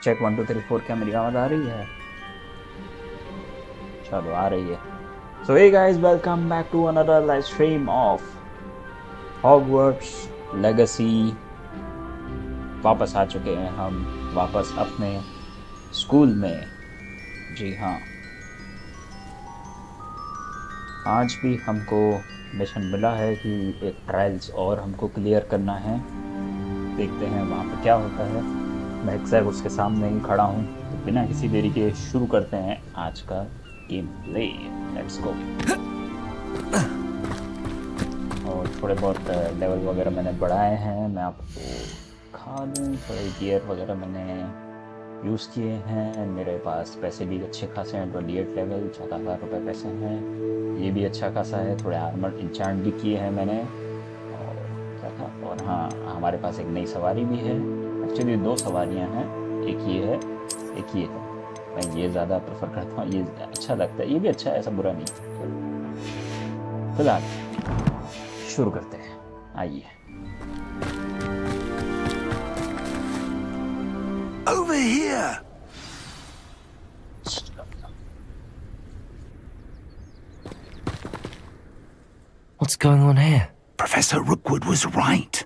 Check 1 2 3 4 क्या मेरी आवाज़ आ रही है? चलो आ रही है। So hey guys, welcome back to another live stream of Hogwarts Legacy. वापस आ चुके हैं हम, वापस अपने स्कूल में। जी हाँ, आज भी हमको मिशन मिला है कि एक ट्रायल्स और हमको क्लियर करना है। देखते हैं वहाँ पर क्या होता है। मैं एग्जैक्ट उसके सामने ही खड़ा हूँ, तो बिना किसी देरी के शुरू करते हैं आज का गेम प्ले। Let's go. और थोड़े बहुत लेवल वगैरह मैंने बढ़ाए हैं, मैं आपको दिखा दूँ। थोड़े गियर वगैरह मैंने यूज़ किए हैं। मेरे पास पैसे भी अच्छे खासे हैं, 28 लेवल, 14,000 रुपये पैसे हैं। ये भी अच्छा खासा है। थोड़े आर्मर इंचांट भी किए हैं मैंने। और क्या था, और हाँ, हमारे पास एक नई सवारी भी है। एक्चुअली 2 सवारियाँ हैं, एक ये है, एक ये है। मैं ये ज़्यादा प्रेफर करता हूँ, ये अच्छा लगता है। ये भी अच्छा है, ऐसा बुरा नहीं। फिलहाल शुरू करते हैं, आइए। Over here! What's going on here? Professor Rookwood was right.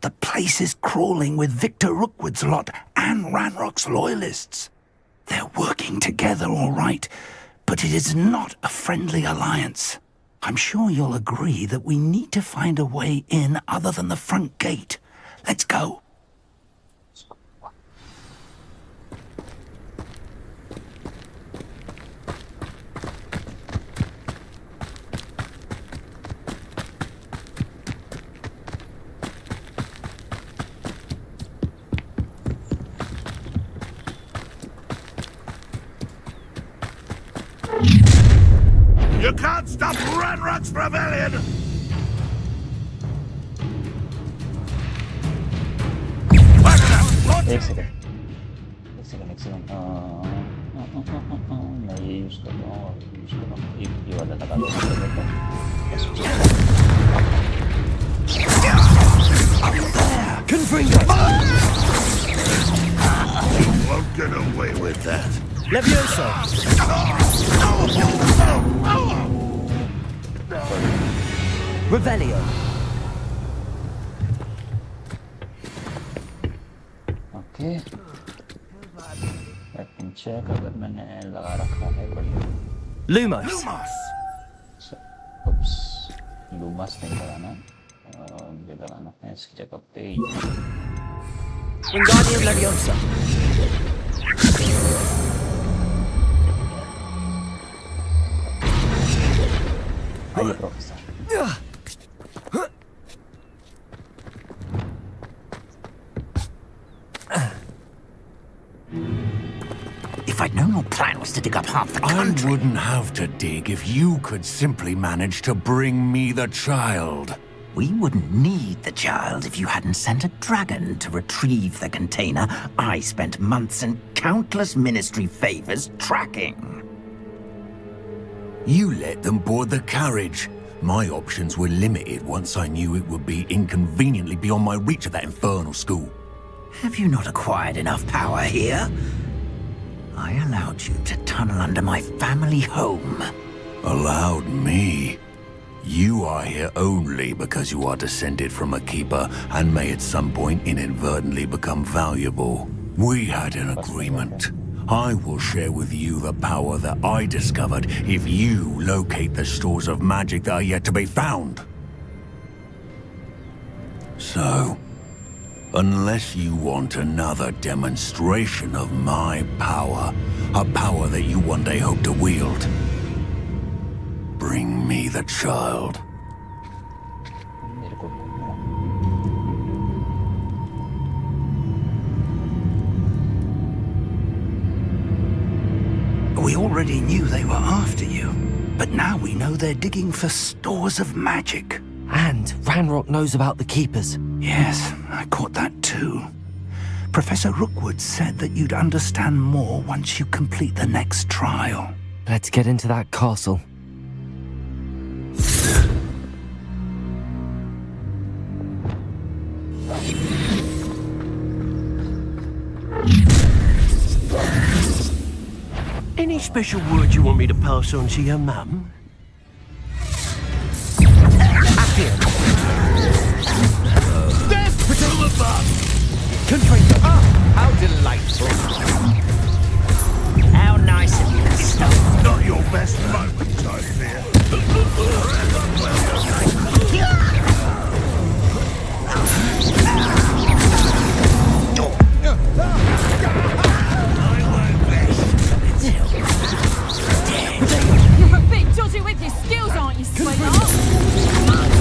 The place is crawling with Victor Rookwood's lot and Ranrock's loyalists. They're working together all right, but it is not a friendly alliance. I'm sure you'll agree that we need to find a way in other than the front gate. Let's go. You can't stop Ranrock's rebellion! एक second मैं ये use करता हूँ और use करता हूँ। ये वाला लगा दो। Confringo! You won't get away with that. Levioso! Revelio! Okay, let me check. अगर मैंने लगा रखा है, बढ़िया। Lumos! उप्स, लूमस नहीं लगाना, ये लगाना है इसकी जगह पे। Wingardium Leviosa! आइए professor. If I'd known your plan was to dig up half the country... I wouldn't have to dig if you could simply manage to bring me the child. We wouldn't need the child if you hadn't sent a dragon to retrieve the container I spent months and countless ministry favors tracking. You let them board the carriage. My options were limited once I knew it would be inconveniently beyond my reach at that infernal school. Have you not acquired enough power here? I allowed you to tunnel under my family home. Allowed me? You are here only because you are descended from a keeper and may at some point inadvertently become valuable. We had an agreement. I will share with you the power that I discovered if you locate the stores of magic that are yet to be found. So, unless you want another demonstration of my power, a power that you one day hope to wield, bring me the child. We already knew they were after you, but now we know they're digging for stores of magic. And Ranrock knows about the Keepers. Yes, I caught that too. Professor Rookwood said that you'd understand more once you complete the next trial. Let's get into that castle. Any special word you want me to pass on to your mum? Death from above! Confringo. Oh, how delightful. How nice of you to stop. Not your best moment, I fear. You're a bit dodgy with your skills, aren't you, sweetheart?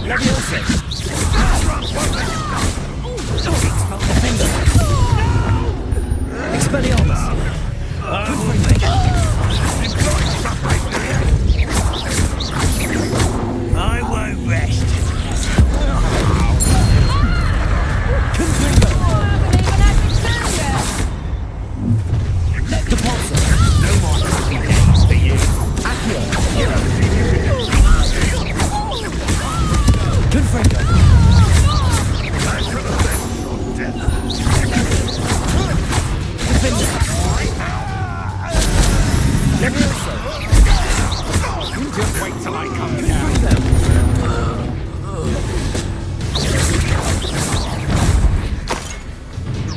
Leviosa. Expelliarmus. I won't rest. Oh, I haven't even had my turn yet. Depulso. No more happy days for you. Accio. Confringo. Defender. Leviosa. You just wait till I come down.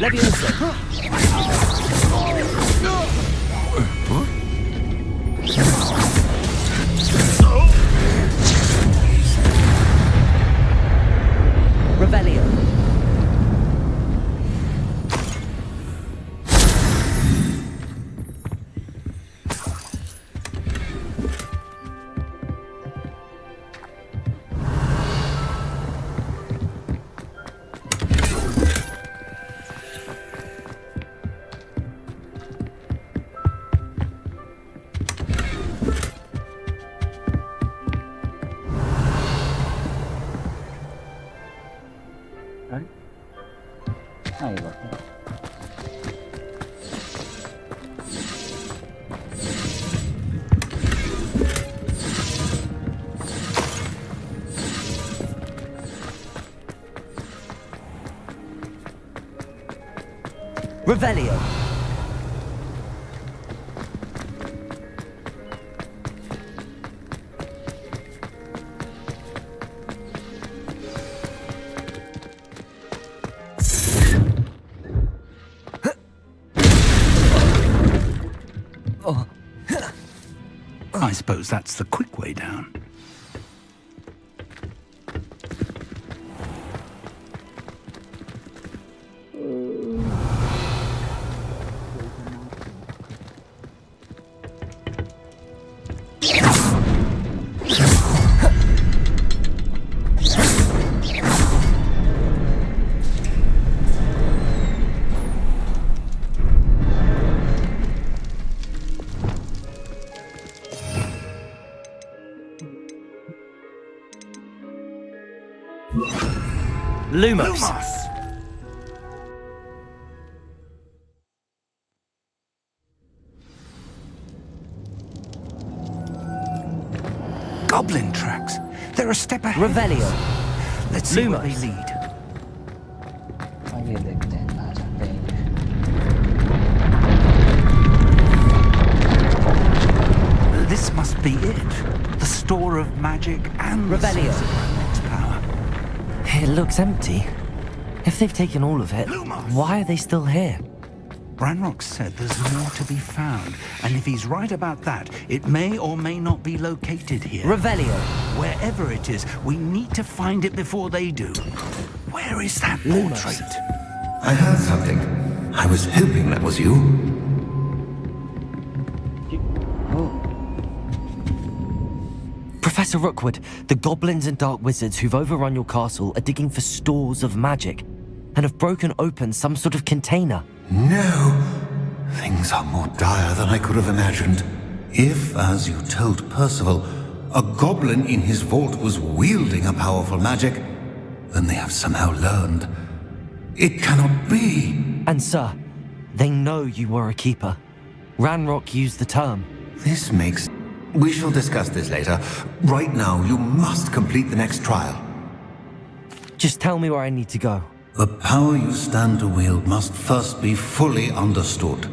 Leviosa. Revelio. हाँ ये बात है Revelio. I suppose that's the quick way down. Lumos. Goblin tracks. They're a step ahead. Revelio. Let's see where they Lumos. lead. आगे देखते हैं कहाँ जाते हैं This must be it. The store of magic and the Revelio. source of Ranrock's power. It looks empty. If they've taken all of it, Lumos. why are they still here? Ranrock said there's more to be found, and if he's right about that, it may or may not be located here. Revelio. Wherever it is, we need to find it before they do. Where is that Lumos. portrait? I heard something. I was hoping that was you. Professor Rookwood, the goblins and dark wizards who've overrun your castle are digging for stores of magic and have broken open some sort of container. No. Things are more dire than I could have imagined. If, as you told Percival, a goblin in his vault was wielding a powerful magic, then they have somehow learned. It cannot be. And sir, they know you were a keeper. Ranrock used the term. This makes... We shall discuss this later. Right now, you must complete the next trial. Just tell me where I need to go. The power you stand to wield must first be fully understood.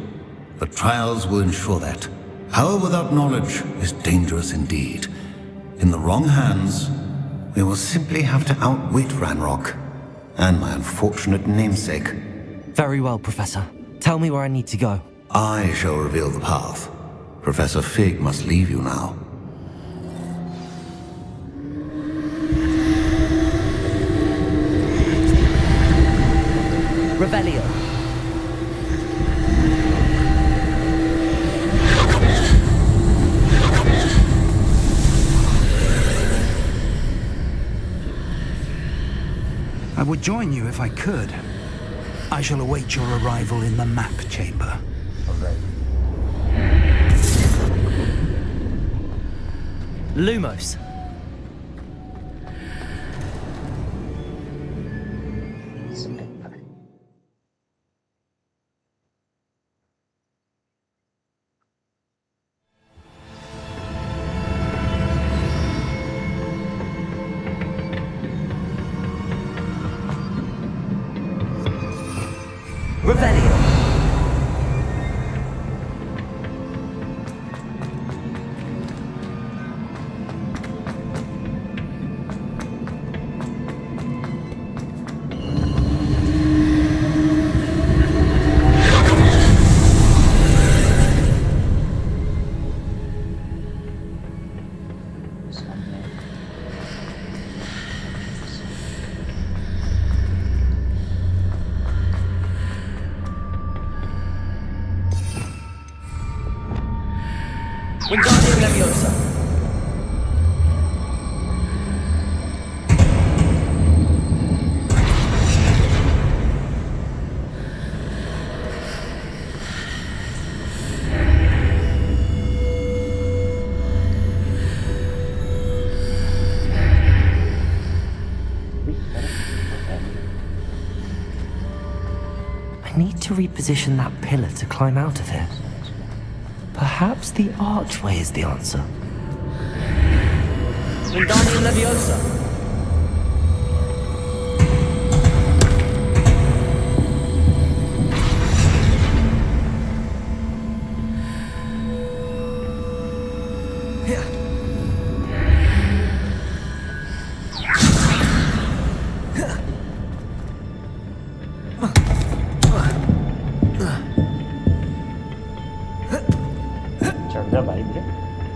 The trials will ensure that. Power without knowledge is dangerous indeed. In the wrong hands, we will simply have to outwit Ranrock and my unfortunate namesake. Very well, Professor. Tell me where I need to go. I shall reveal the path. Professor Fig must leave you now. Revelio. I would join you if I could. I shall await your arrival in the map chamber. Alright. Lumos. Revelio. Wingardium Leviosa. I need to reposition that pillar to climb out of here. Perhaps the archway is the answer. Wingardium Leviosa.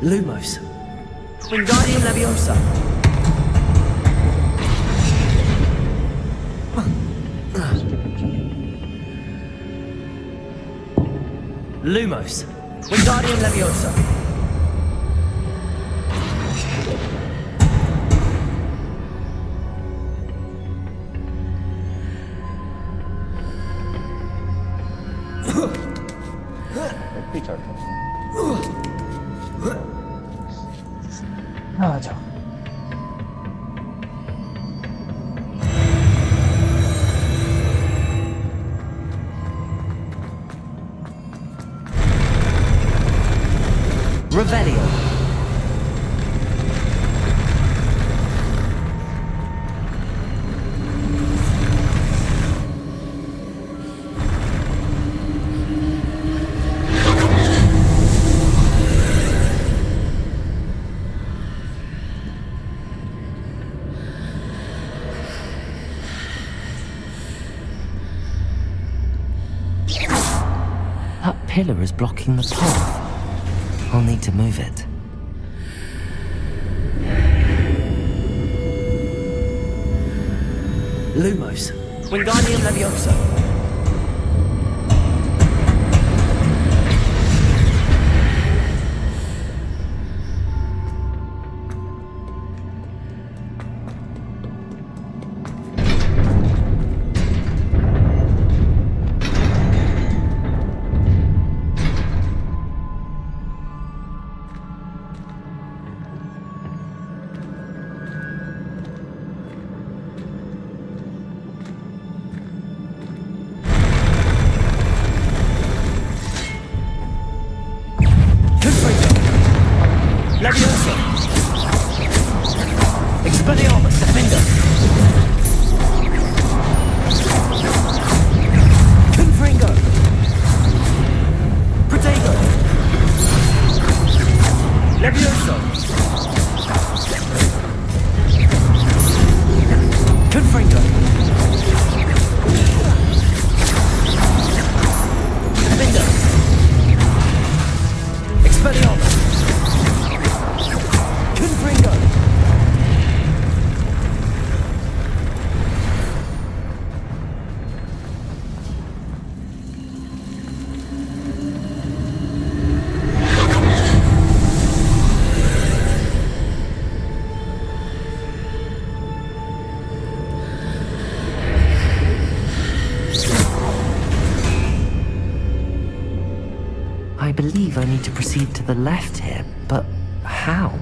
Lumos. Wingardium Leviosa. Lumos. Wingardium Leviosa. आ जाओ। Revelio. That pillar is blocking the path. I'll need to move it. Lumos. Wingardium Leviosa. Leviosa! Expelliarmus, defender! Confringo! believe I need to proceed to the left here, but how?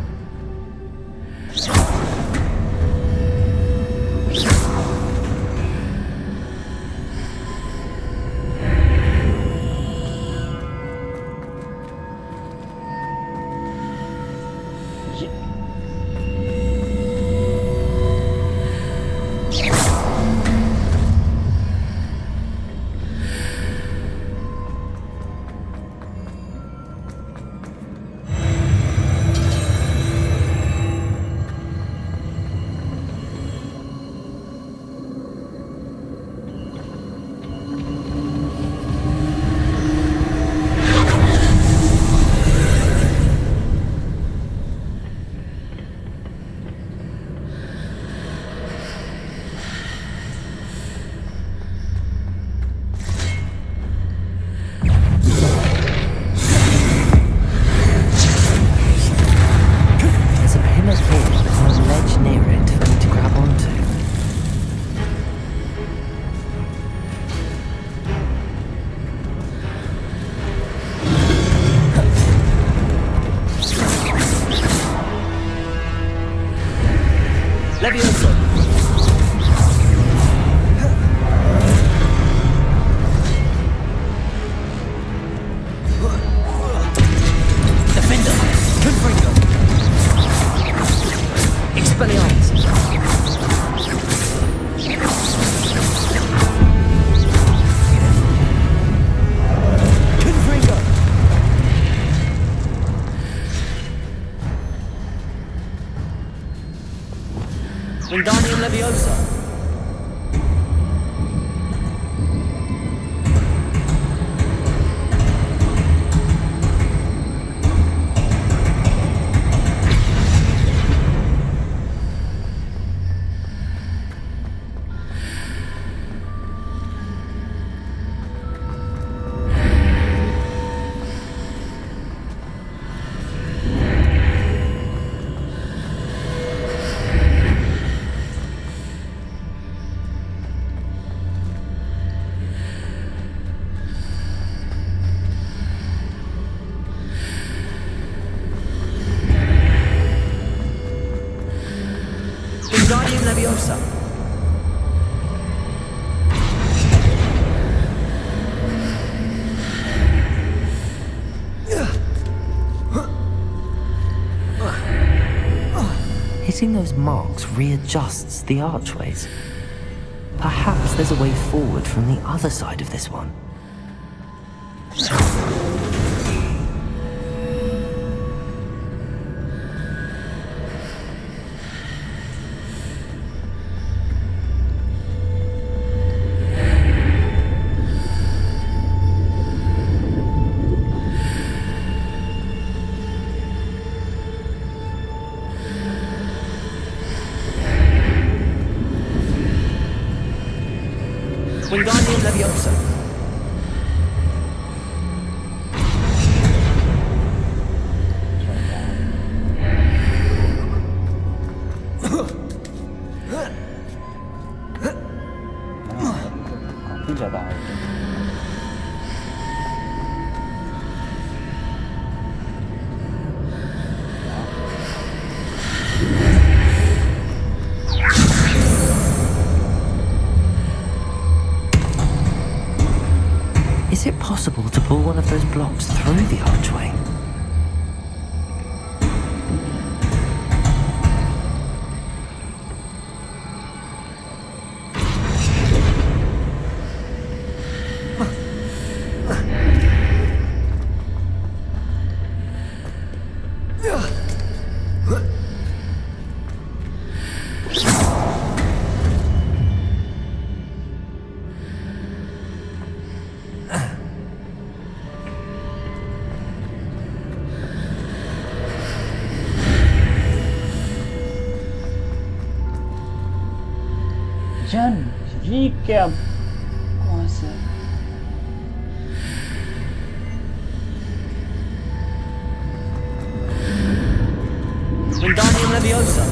Wingardium Leviosa. Wingardium Leviosa. Hitting those marks readjusts the archways. Perhaps there's a way forward from the other side of this one. Wingardium Leviosa. काफी ज्यादा है Is it possible to pull one of those blocks through the archway? जन ये क्या कौन सा Wingardium Leviosa.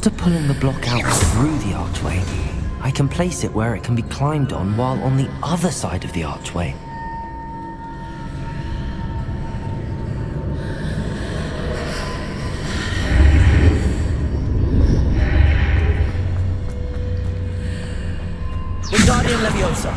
After pulling the block out through the archway, I can place it where it can be climbed on while on the other side of the archway. Wingardium Leviosa.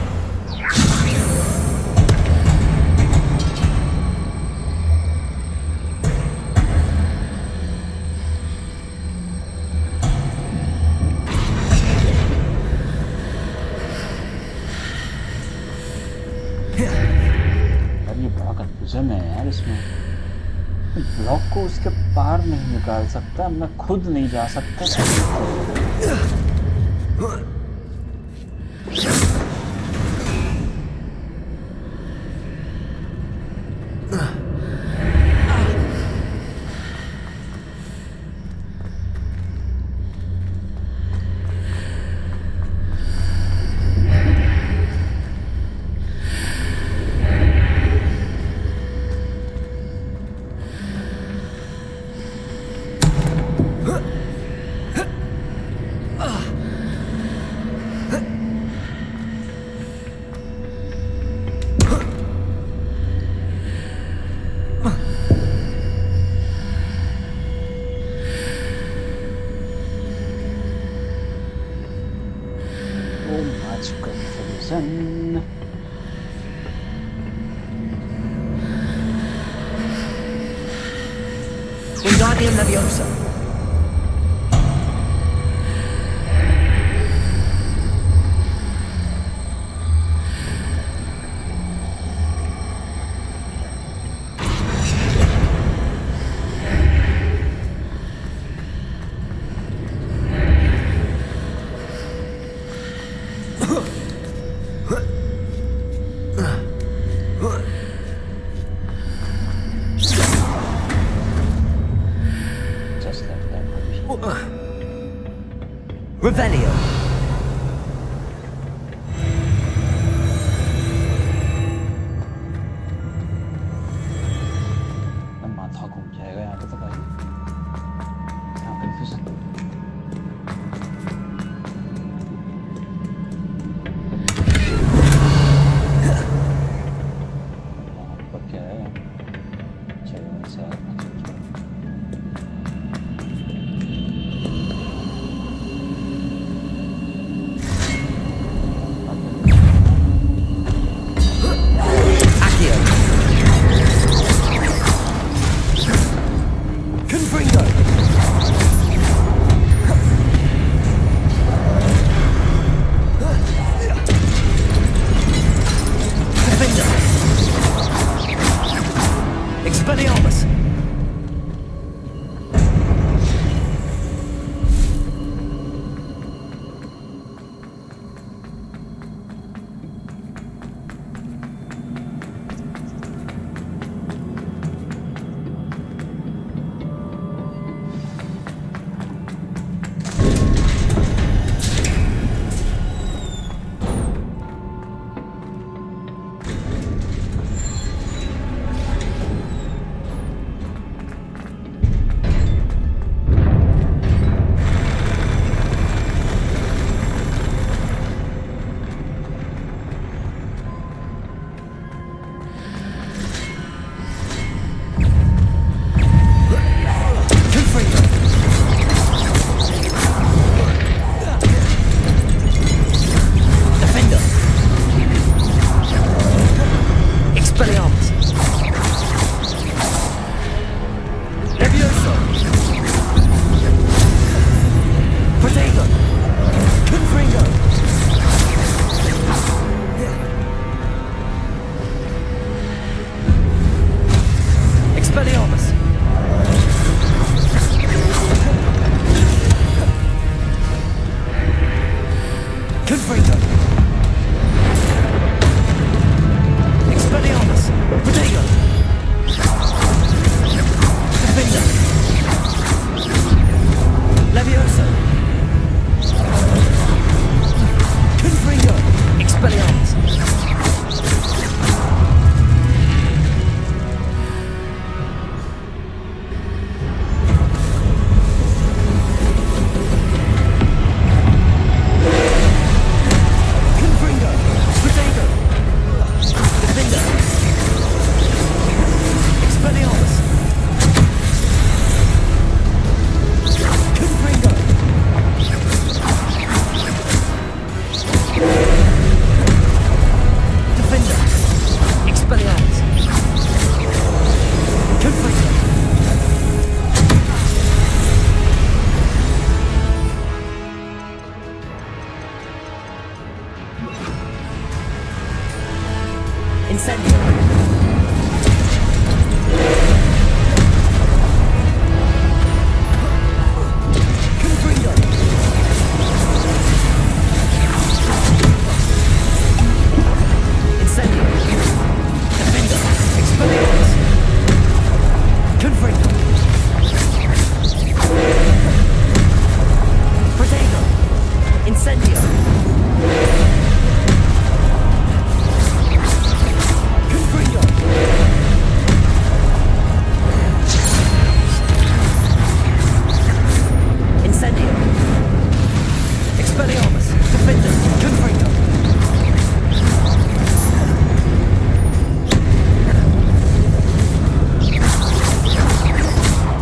यार ये बड़ा confusion है यार इसमें। Block को उसके पार नहीं निकाल सकता, मैं खुद नहीं जा सकता। Confusion. Wingardium Leviosa. Revelio. माथा घूम जाएगा यहाँ पे तो भाई। क्या कंफ्यूजन। यहाँ पर क्या है? चलो ऐसे आगे चलते हैं। Expelliarmus.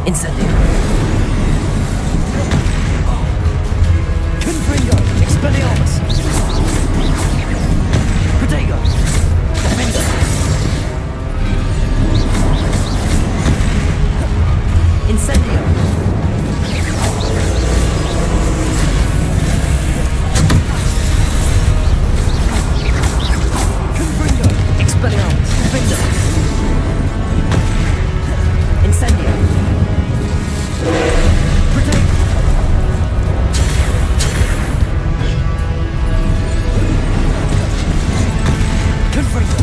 Incendio. Confringo. Expelliarmus. Protego. Defender. Incendio. Confringo. Expelliarmus. Defender. Incendio. Protego. Confringo.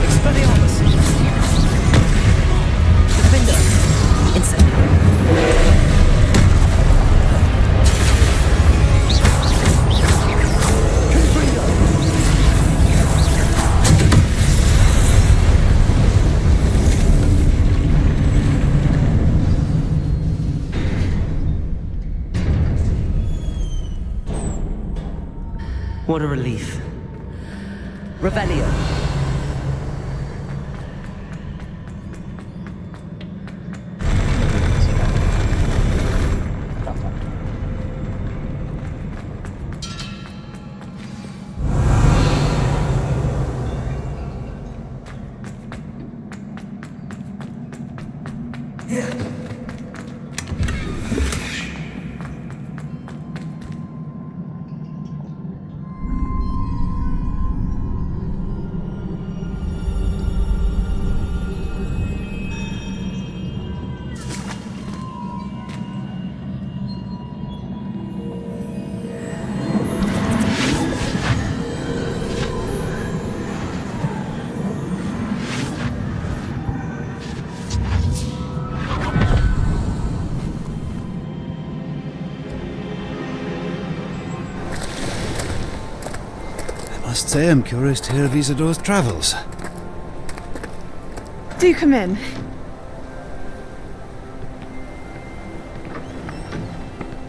Expelliarmus. Defender. Incendio. Confringo. What a relief. Revelio. I must say I'm curious to hear of Isidore's travels. Do come in.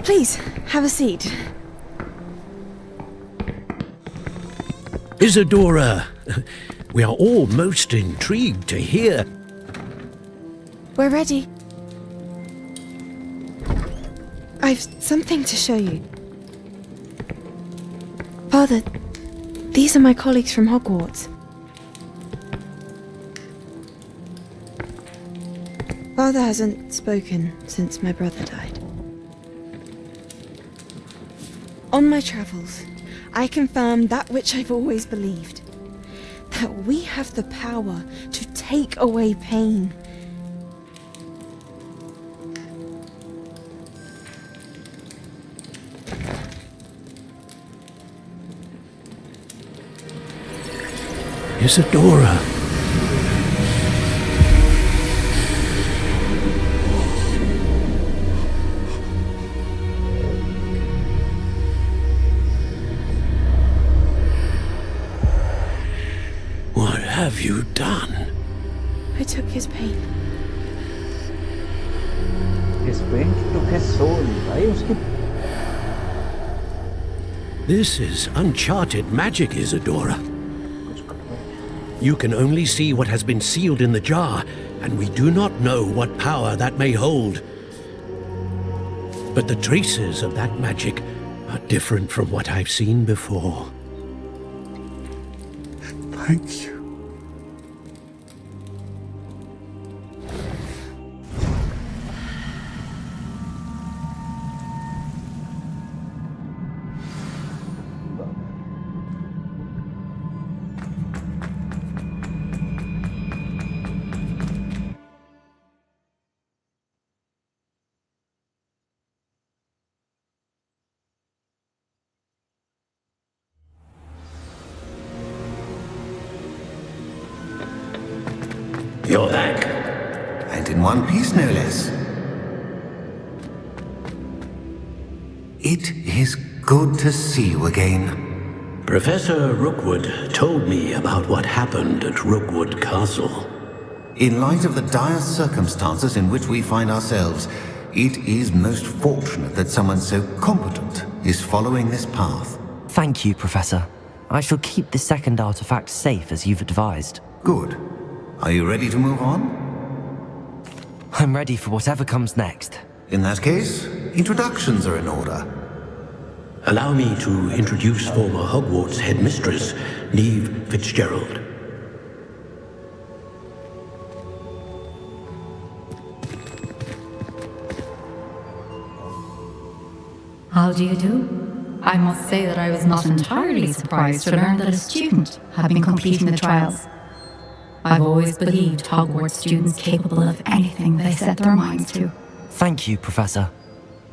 Please, have a seat. Isadora, we are all most intrigued to hear. We're ready. I've something to show you. Father, these are my colleagues from Hogwarts. Father hasn't spoken since my brother died. On my travels, I confirmed that which I've always believed. That we have the power to take away pain. Isadora. What have you done? I took his pain. His pain took his soul. भाई उसकी This is uncharted magic, Isadora. You can only see what has been sealed in the jar, and we do not know what power that may hold. But the traces of that magic are different from what I've seen before. Thank you. You're back. And in one piece, no less. It is good to see you again. Professor Rookwood told me about what happened at Rookwood Castle. In light of the dire circumstances in which we find ourselves, it is most fortunate that someone so competent is following this path. Thank you, Professor. I shall keep the second artifact safe as you've advised. Good. Are you ready to move on? I'm ready for whatever comes next. In that case, introductions are in order. Allow me to introduce former Hogwarts headmistress, Neve Fitzgerald. How do you do? I must say that I was not entirely surprised to learn that a student had been completing the trials. I've always believed Hogwarts students capable of anything they set their minds to. Thank you, Professor.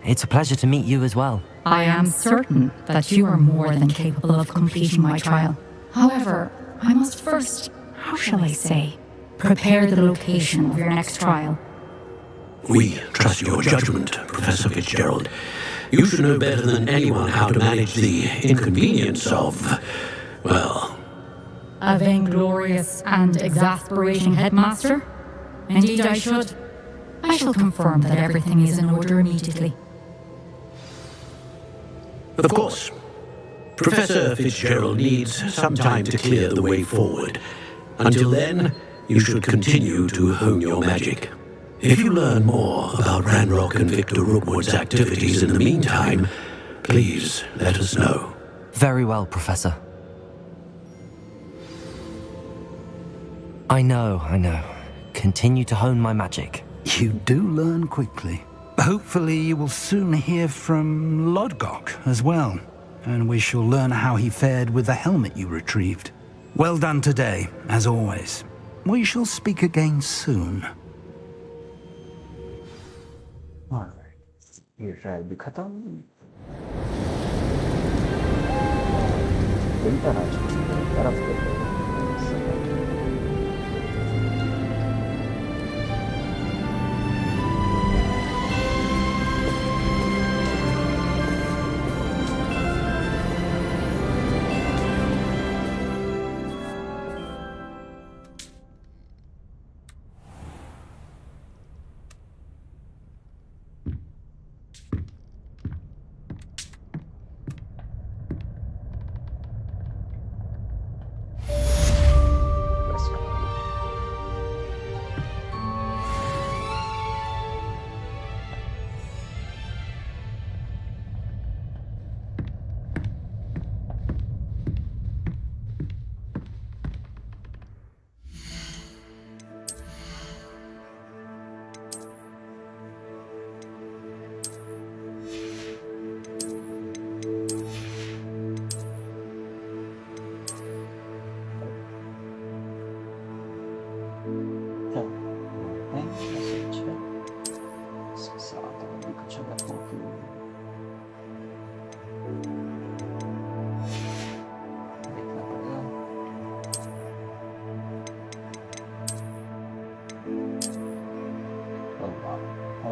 It's a pleasure to meet you as well. I am certain that you are more than capable of completing my trial. However, I must first, how shall I say, prepare the location of your next trial. We trust your judgment, Professor Fitzgerald. You should know better than anyone how to manage the inconvenience of, well... A vainglorious and exasperating headmaster? Indeed I should. I shall confirm that everything is in order immediately. Of course. Professor Fitzgerald needs some time to clear the way forward. Until then, you should continue to hone your magic. If you learn more about Ranrock and Victor Rookwood's activities in the meantime, please let us know. Very well, Professor. I know. Continue to hone my magic. You do learn quickly. Hopefully you will soon hear from Lodgok as well, and we shall learn how he fared with the helmet you retrieved. Well done today, as always. We shall speak again soon. Alright, ये trial भी खत्म। Winter आ चुकी है, बर्फ गिर रही है।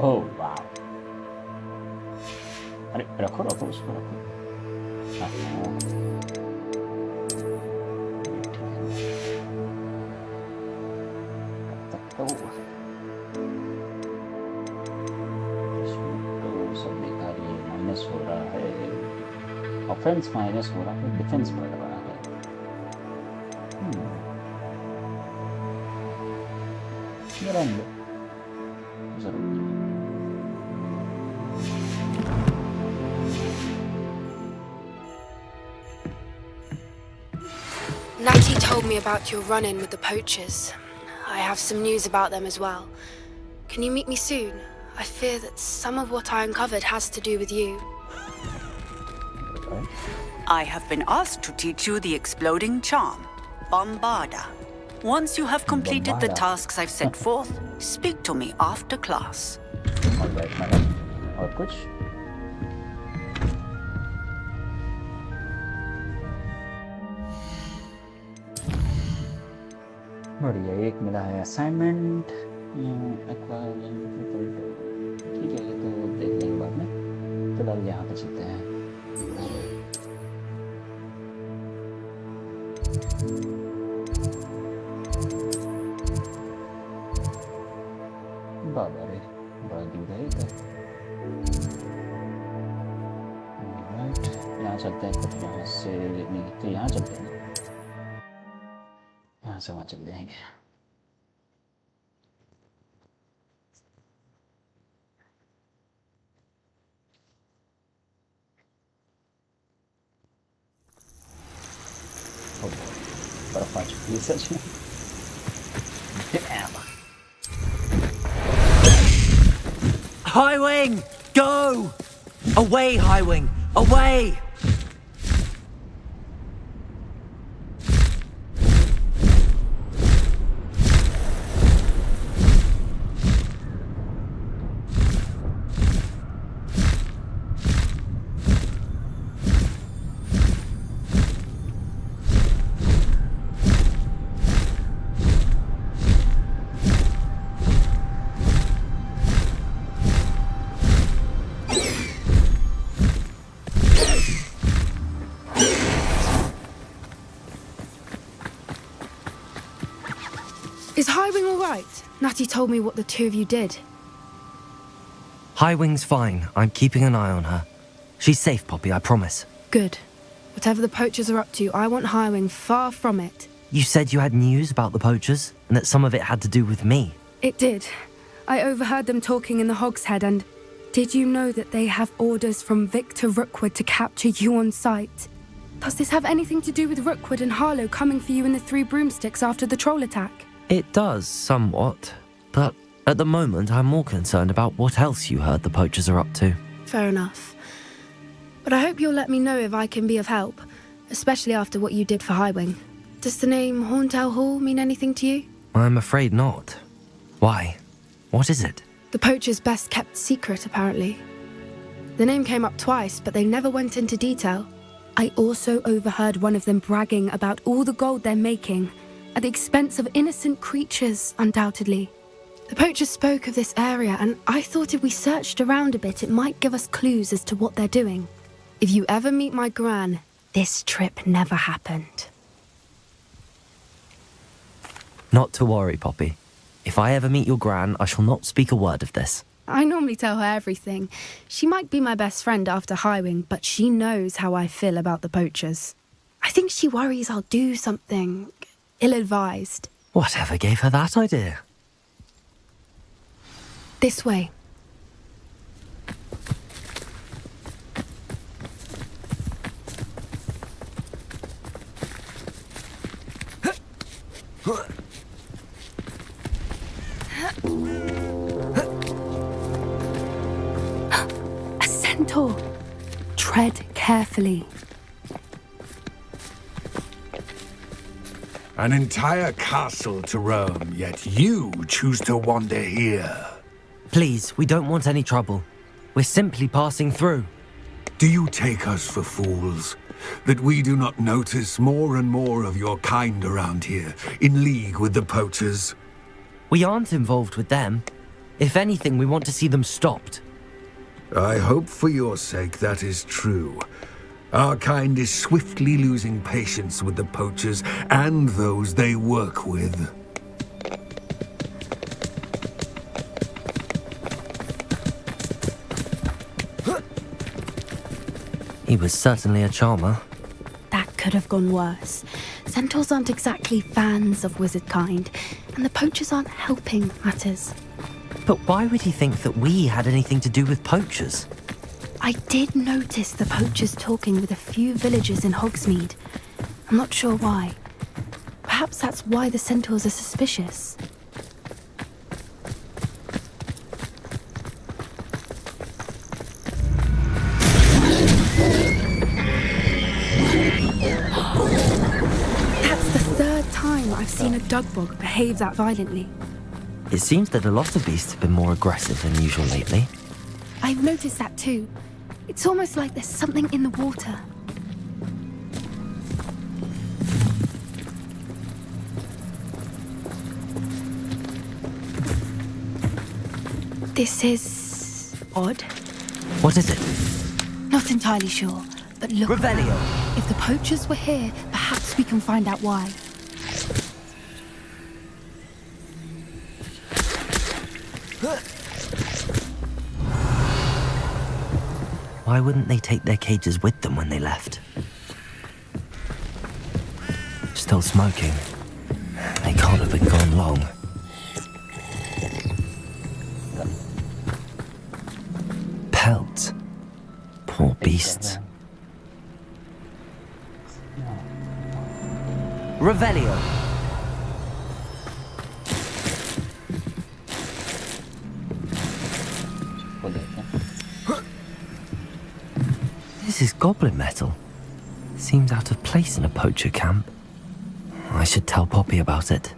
Oh wow! अरे रखो उसको रखो। तो सब बेकार ये माइनस हो रहा है, ऑफेंस माइनस हो रहा है, डिफेंस बढ़ रहा है। जरूर Natty told me about your run-in with the poachers. I have some news about them as well. Can you meet me soon? I fear that some of what I uncovered has to do with you. I have been asked to teach you the exploding charm, Bombarda. Once you have completed the tasks I've set forth, speak to me after class. Alright, madam. और कुछ? बढ़िया, एक मिला है assignment. ठीक है, ये तो देख लेंगे बाद में। फिलहाल यहाँ पे चलते हैं। बाबा रे, बड़ा दूर है इधर। राइट, यहाँ चलते हैं, फिर यहाँ से नहीं तो यहाँ चलते हैं, यहाँ से वहाँ चल जाएंगे। आ चुकी है सच में। Damn. High Wing, go! Away, High Wing, away! Is Highwing all right? Natty told me what the two of you did. High Wing's fine. I'm keeping an eye on her. She's safe, Poppy, I promise. Good. Whatever the poachers are up to, I want Highwing far from it. You said you had news about the poachers, and that some of it had to do with me. It did. I overheard them talking in the Hogshead, and did you know that they have orders from Victor Rookwood to capture you on sight? Does this have anything to do with Rookwood and Harlow coming for you in the Three Broomsticks after the troll attack? It does, somewhat. But at the moment, I'm more concerned about what else you heard the poachers are up to. Fair enough. But I hope you'll let me know if I can be of help, especially after what you did for Highwing. Does the name Horntail Hall mean anything to you? I'm afraid not. Why? What is it? The poachers' best kept secret, apparently. The name came up twice, but they never went into detail. I also overheard one of them bragging about all the gold they're making, at the expense of innocent creatures, undoubtedly. The poachers spoke of this area, and I thought if we searched around a bit, it might give us clues as to what they're doing. If you ever meet my gran, this trip never happened. Not to worry, Poppy. If I ever meet your gran, I shall not speak a word of this. I normally tell her everything. She might be my best friend after Highwing, but she knows how I feel about the poachers. I think she worries I'll do something ill-advised. Whatever gave her that idea? This way. A centaur. Tread carefully. An entire castle to roam, yet you choose to wander here. Please, we don't want any trouble. We're simply passing through. Do you take us for fools? That we do not notice more and more of your kind around here, in league with the poachers? We aren't involved with them. If anything, we want to see them stopped. I hope for your sake that is true. Our kind is swiftly losing patience with the poachers and those they work with. He was certainly a charmer. That could have gone worse. Centaurs aren't exactly fans of wizard kind, and the poachers aren't helping matters. But why would he think that we had anything to do with poachers? I did notice the poachers talking with a few villagers in Hogsmeade. I'm not sure why. Perhaps that's why the centaurs are suspicious. That's the third time I've seen a dugbog behave that violently. It seems that a lot of beasts have been more aggressive than usual lately. I've noticed that too. It's almost like there's something in the water. This is odd. What is it? Not entirely sure, but look. Revelio. If the poachers were here, perhaps we can find out why. Why wouldn't they take their cages with them when they left? Still smoking. They can't have been gone long. Pelts. Poor beasts. Revelio. वो देखते हैं। This is goblin metal. Seems out of place in a poacher camp. I should tell Poppy about it.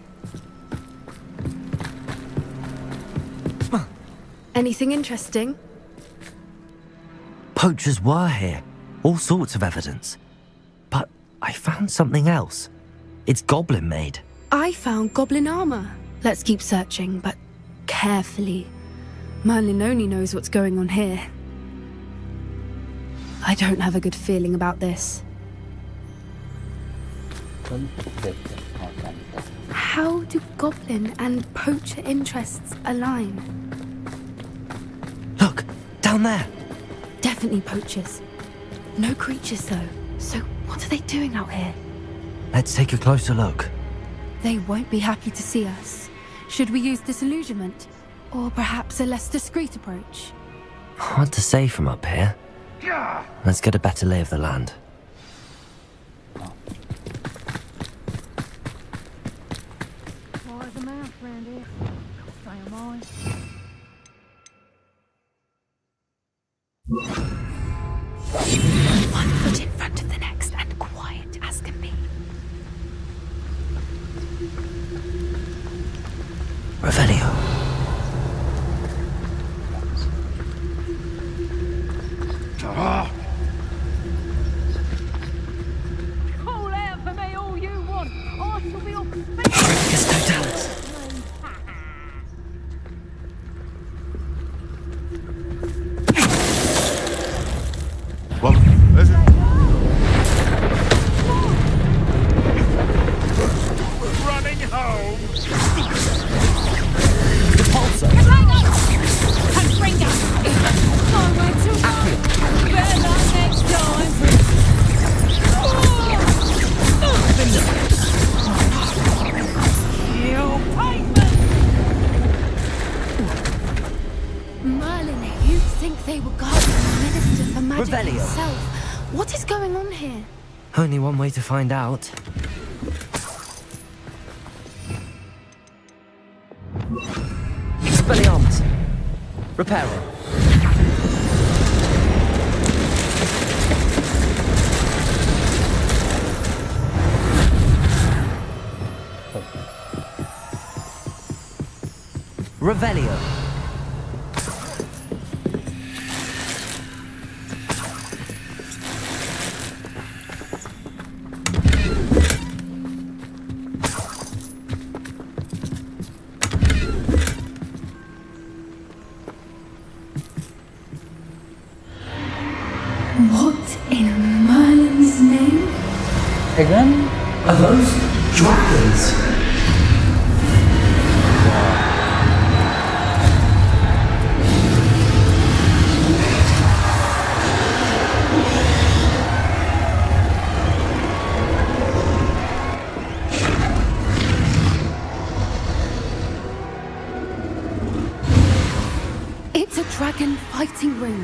Anything interesting? Poachers were here. All sorts of evidence. But I found something else. It's goblin made. I found goblin armor. Let's keep searching, but carefully. Merlin only knows what's going on here. I don't have a good feeling about this. How do goblin and poacher interests align? Look, down there. Definitely poachers. No creatures though. So what are they doing out here? Let's take a closer look. They won't be happy to see us. Should we use disillusionment? Or perhaps a less discreet approach? Hard to say from up here. Let's get a better lay of the land. One foot in front of the next and quiet as can be. Revelio. Call out for me all you want. I shall be off. It's no talents. Well, is it? Running home. The pulsar. And bring us. Nowhere to run. Better luck next time. You pavement. Merlin, you'd think they were guarding the Minister for Magic Revelio. himself. What is going on here? Only one way to find out. Expelliarmus. Reparo. Revelio. What in Merlin's name? Again? Are those dragons? It's a dragon fighting ring.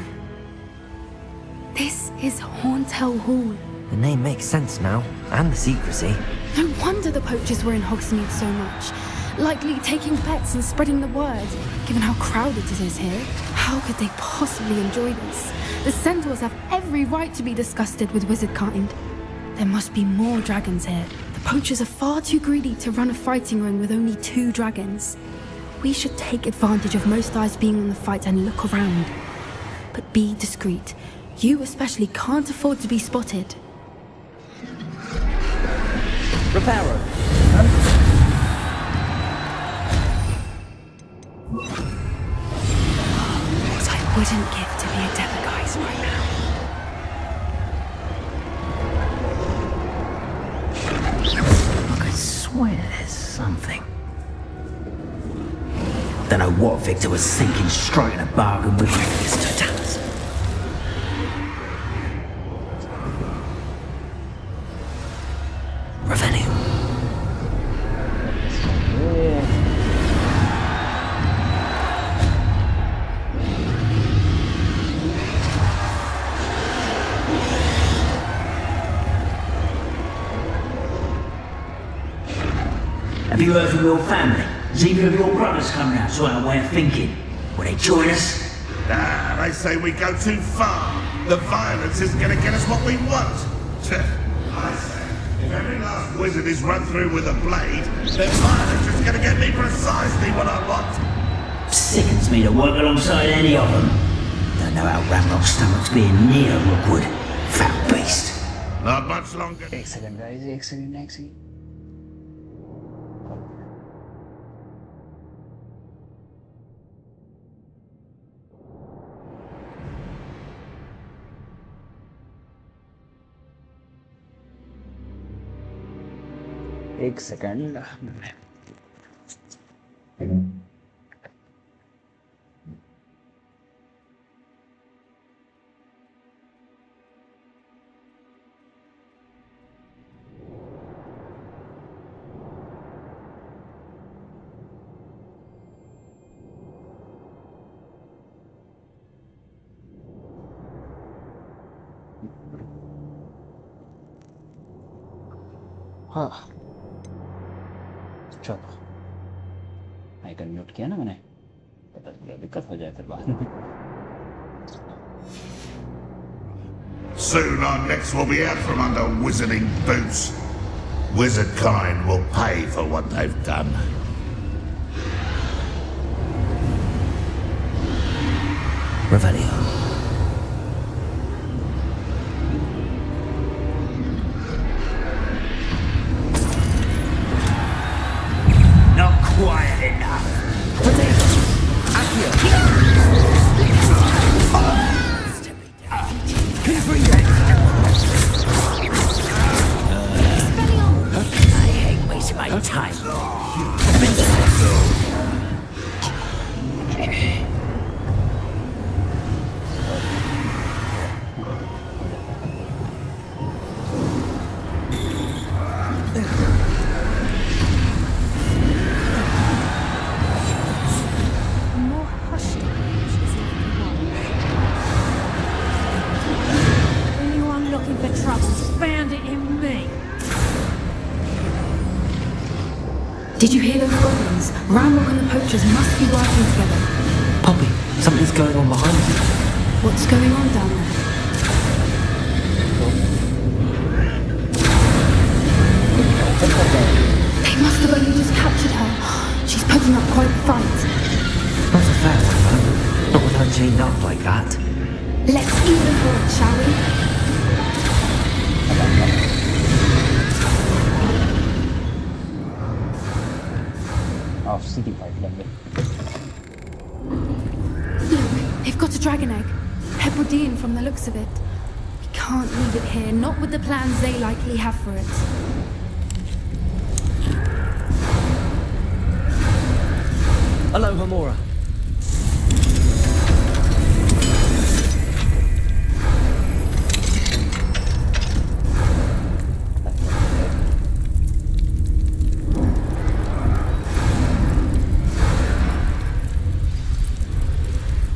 This is Hauntel Hall. The name makes sense now, and the secrecy. No wonder the poachers were in Hogsmeade so much. Likely taking bets and spreading the word, given how crowded it is here. How could they possibly enjoy this? The centaurs have every right to be disgusted with wizard kind. There must be more dragons here. The poachers are far too greedy to run a fighting ring with only 2 dragons. We should take advantage of most eyes being on the fight and look around. But be discreet. You especially can't afford to be spotted. Reparo. What I wouldn't give to be a Demiguise right now. I could swear there's something. Don't know what Victor was thinking, striking a bargain with Mr. Dallas. Revelio. Have you heard from your family? Has either of your brothers come round? Sort of way of thinking. Will they join us? Nah, they say we go too far. The violence isn't going to get us what we want. I say, if every last wizard is run through with a blade, then violence is going to get me precisely what I want. Sickens me to work alongside any of them. Don't know how Ramrock's stomach's being near Rookwood. Foul beast. Not much longer. एक second guys, एक second. एक second. हाँ, चलो icon mute किया ना मैंने, पता चला दिक्कत हो जाए फिर बाद में. Soon our necks will be out from under wizarding boots. Wizard kind will pay for what they've done. Revelio. Not quiet enough. I hate wasting my time. Anyone looking for trouble, found it in me. Did you hear those goblins? Ramrock and the poachers must be working together. Poppy, something's going on behind you. What's going on down there? They must have only just captured her. She's putting up quite a fight. Not a fair one, though. Not with her chained up like that. Let's even her, shall we? Off city pipeline. Look, they've got a dragon egg. Radeon from the looks of it. We can't leave it here, not with the plans they likely have for it. Hello, Hamora.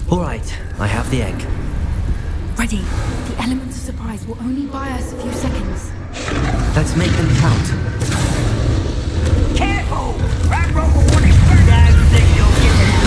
All right, I have the egg. Ready. The elements of surprise will only buy us a few seconds. Let's make them count. Careful! Ramrock will want his bird out and think you'll get it out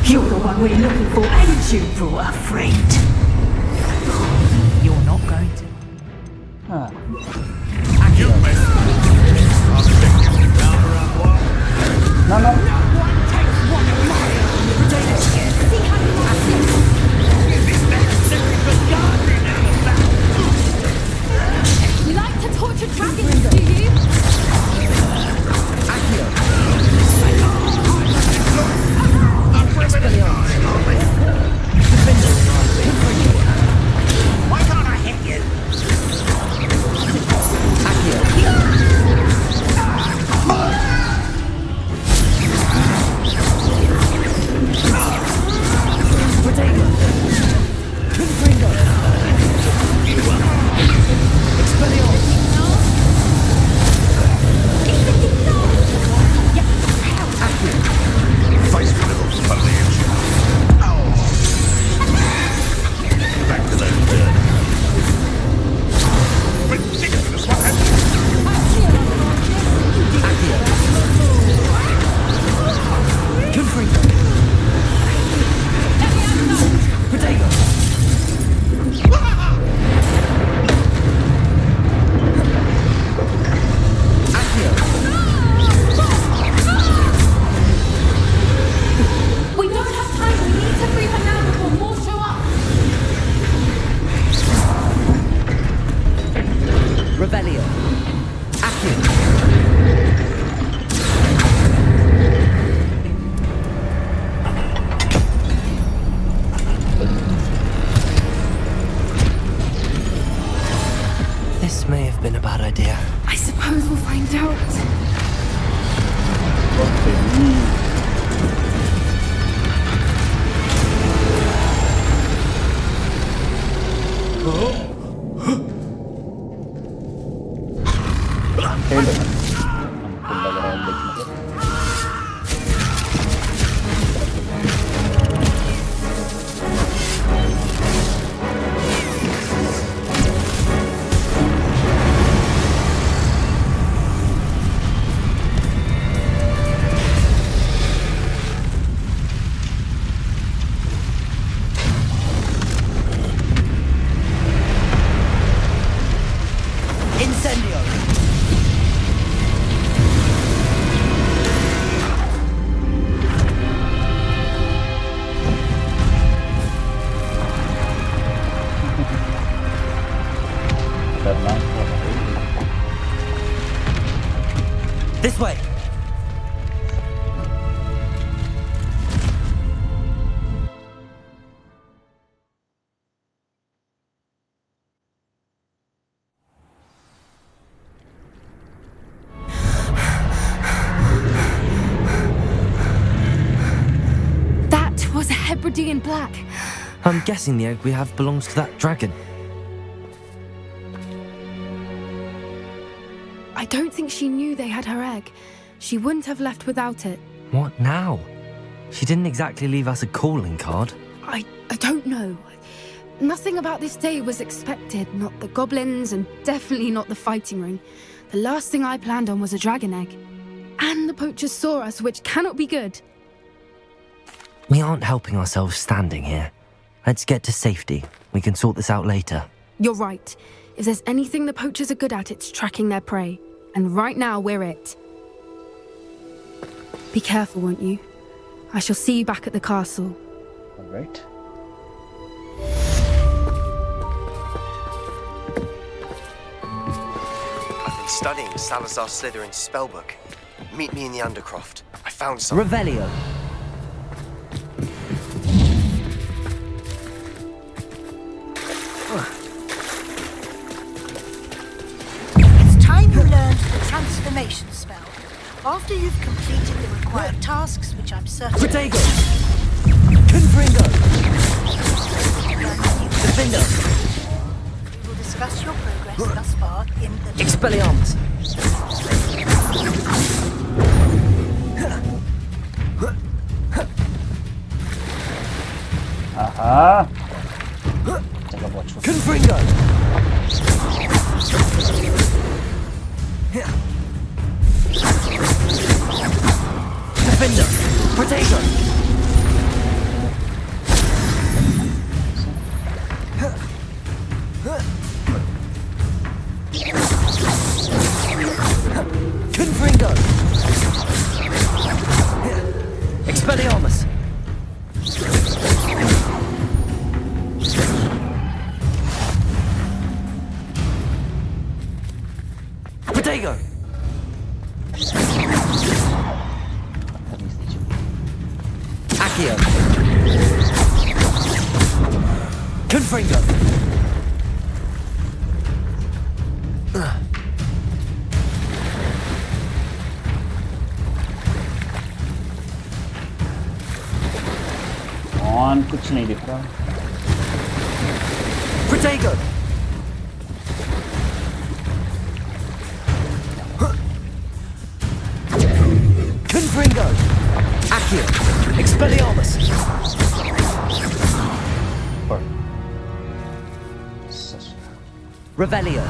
You're the one we're looking for, ain't you, brought a friend? You're not going to. You missed. Radeon black. I'm guessing the egg we have belongs to that dragon. I don't think she knew they had her egg. She wouldn't have left without it. What now? She didn't exactly leave us a calling card. I don't know. Nothing about this day was expected. Not the goblins, and definitely not the fighting ring. The last thing I planned on was a dragon egg. And the poachers saw us, which cannot be good. We aren't helping ourselves standing here. Let's get to safety. We can sort this out later. You're right. If there's anything the poachers are good at, it's tracking their prey. And right now, we're it. Be careful, won't you? I shall see you back at the castle. All right. I've been studying Salazar Slytherin's spellbook. Meet me in the Undercroft. I found some. Revelio. It's time you learned the transformation spell. After you've completed the required tasks, which I'm certain... Protego. Confringo. Defender. We will discuss your progress thus far in the... Expelliarmus. Aha! Confringo. Defender. Protego. Confringo. Expelliarmus. Protego. Accio. Confringo. On कुछ नहीं दिख रहा. Protego. Confringo. Accio. Expelliarmus. Revelio.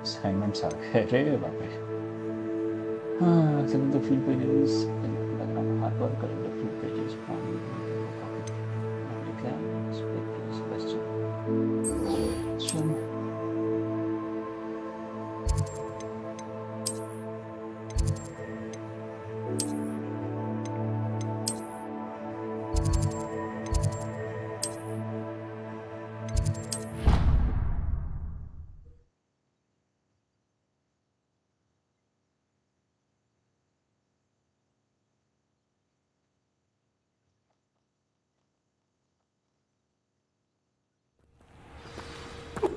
Assignments are very bad. Some of the field pages, hard work on the field pages from exams, papers, questions.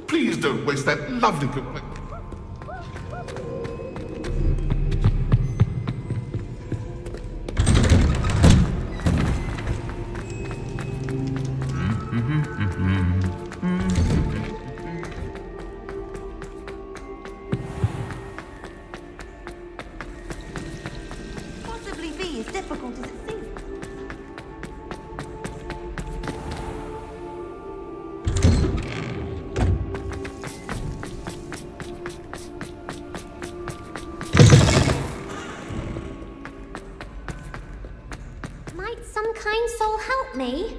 Please don't waste that lovely... Possibly be as difficult as it seems. Might some kind soul help me?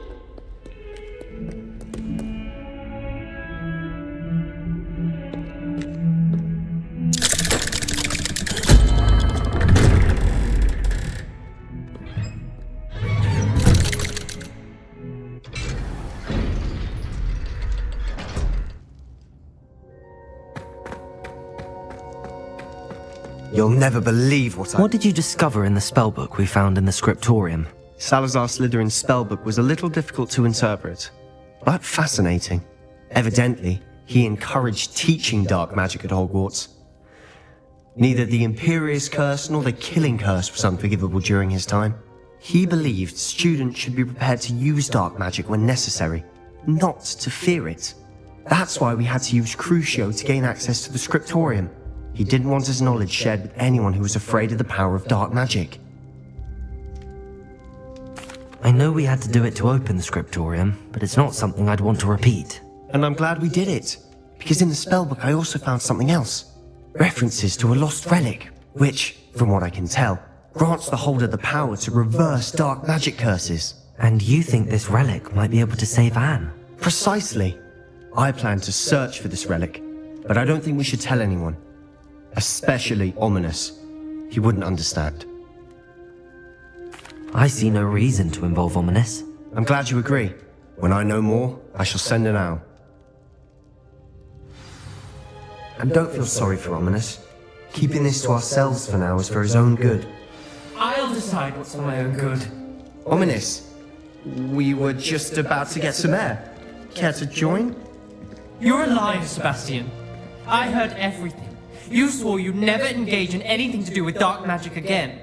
You'll never believe What did you discover in the spellbook we found in the scriptorium? Salazar Slytherin's spellbook was a little difficult to interpret, but fascinating. Evidently, he encouraged teaching dark magic at Hogwarts. Neither the Imperious Curse nor the Killing Curse was unforgivable during his time. He believed students should be prepared to use dark magic when necessary, not to fear it. That's why we had to use Crucio to gain access to the scriptorium. He didn't want his knowledge shared with anyone who was afraid of the power of dark magic. I know we had to do it to open the scriptorium, but it's not something I'd want to repeat. And I'm glad we did it, because in the spellbook I also found something else. References to a lost relic, which, from what I can tell, grants the holder the power to reverse dark magic curses. And you think this relic might be able to save Anne? Precisely. I plan to search for this relic, but I don't think we should tell anyone. Especially Ominous. He wouldn't understand. I see no reason to involve Ominous. I'm glad you agree. When I know more, I shall send an owl. And don't feel sorry for Ominous. Keeping this to ourselves for now is for his own good. I'll decide what's for my own good. Ominous, we were just about to get some air. Care to join? You're a liar, Sebastian. I heard everything. You swore you'd never engage in anything to do with dark magic again.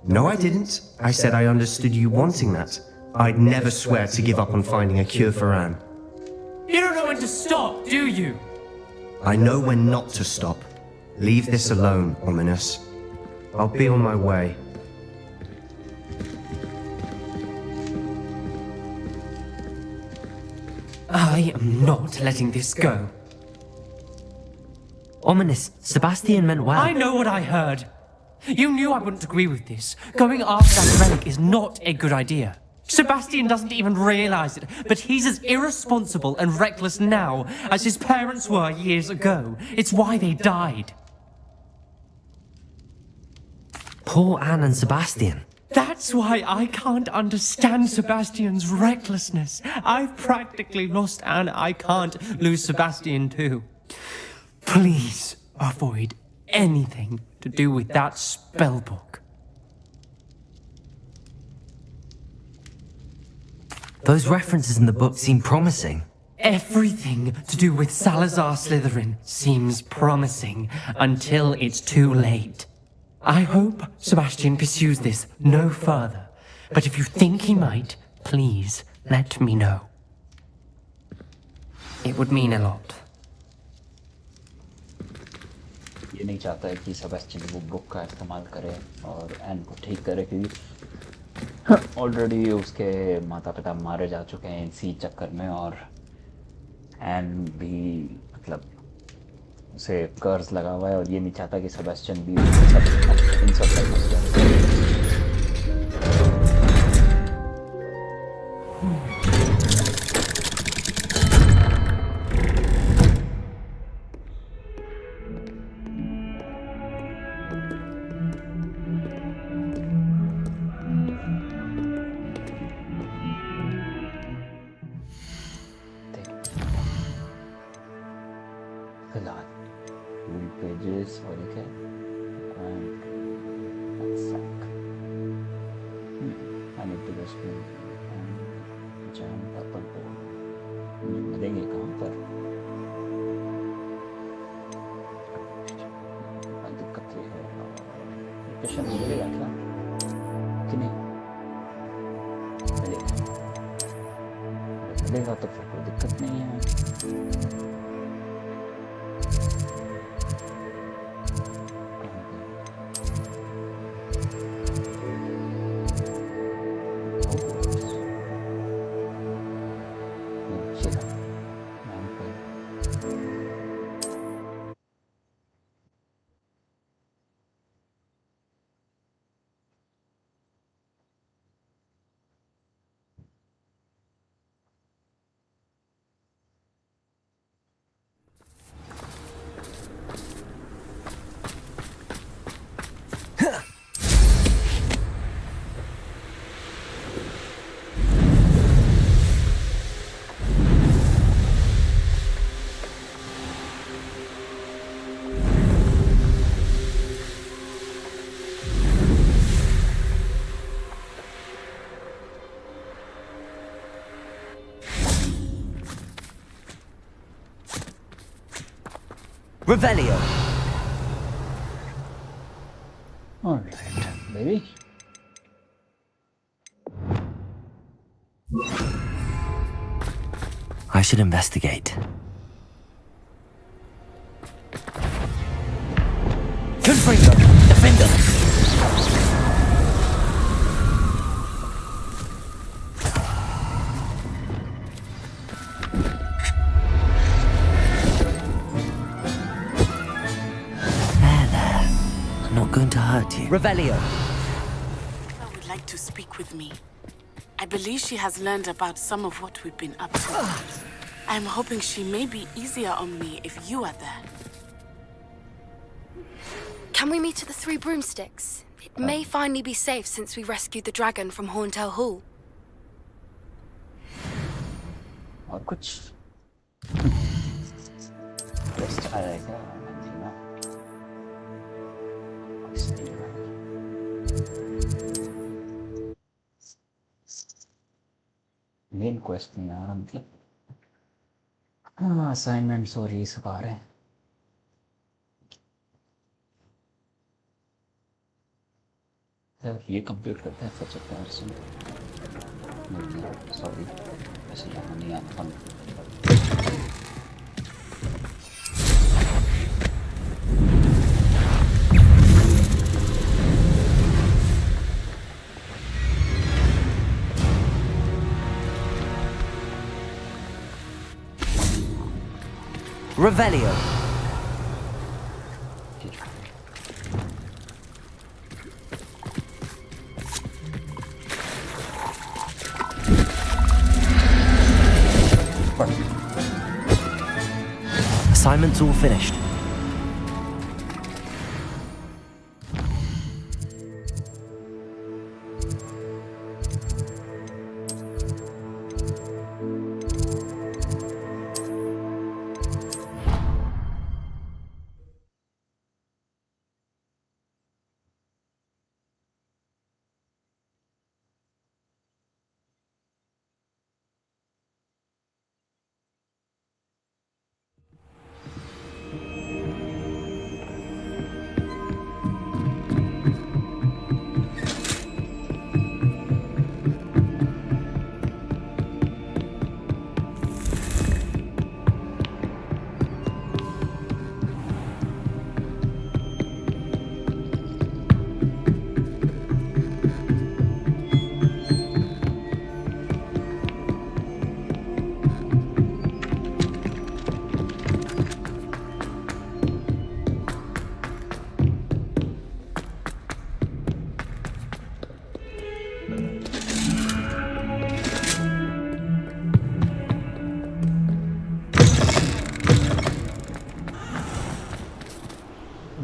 No, I didn't. I said I understood you wanting that. I'd never swear to give up on finding a cure for Anne. You don't know when to stop, do you? I know when not to stop. Leave this alone, Ominous. I'll be on my way. I am not letting this go. Ominous, Sebastian meant well. I know what I heard. You knew I wouldn't agree with this. Going after that relic is not a good idea. Sebastian doesn't even realize it, but he's as irresponsible and reckless now as his parents were years ago. It's why they died. Poor Anne and Sebastian. That's why I can't understand Sebastian's recklessness. I've practically lost Anne. I can't lose Sebastian too. Please avoid anything to do with that spellbook. Those references in the book seem promising. Everything to do with Salazar Slytherin seems promising until it's too late. I hope Sebastian pursues this no further, but if you think he might, please let me know. It would mean a lot. ये नहीं चाहता है कि Sebastian वो book का इस्तेमाल करे और एन को ठीक करे, क्योंकि ऑलरेडी उसके माता पिता मारे जा चुके हैं इसी चक्कर में, और एन भी मतलब उसे कर्ज लगा हुआ है, और ये नहीं चाहता कि सेबेस्टियन भी इन सब पर फंस जाए। pages और एक है I need to just jam purple को देंगे कहाँ पर दिक्कत ये है लोकेशन मिलेगा क्या कि नहीं मिलेगा तो फिर कोई दिक्कत नहीं है Revelio. Alright, baby. I should investigate. Confringo. Defender. There. I'm not going to hurt you. Revelio. I would like to speak with me. I believe she has learned about some of what we've been up to. I'm hoping she may be easier on me if you are there. Can we meet at the Three Broomsticks? It may finally be safe since we rescued the dragon from Horntail Hall. और कुछ test आएगा main quest नहीं आ रहा मतलब assignments और ये सब आ रहे हैं ये कंप्लीट करते हैं सच प्यार से नहीं सॉरी ऐसे यहाँ नहीं आता Revelio. Assignment's all finished.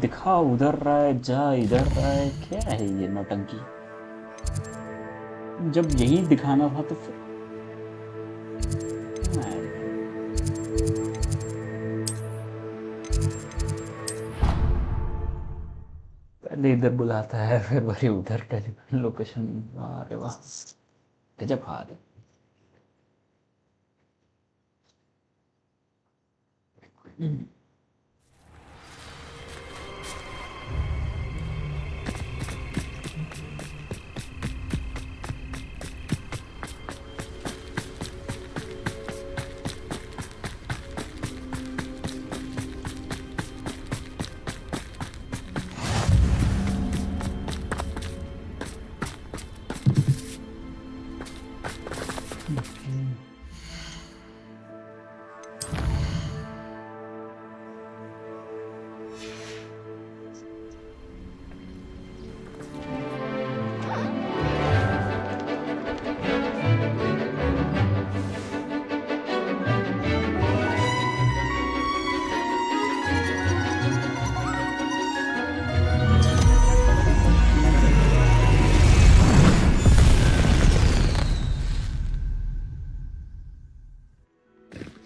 दिखा उधर रहा है जा इधर रहा है क्या है ये नौटंकी जब यही दिखाना था तो फिर पहले इधर बुलाता है फिर वही उधर लोकेशन अरे वाह गजब हाल है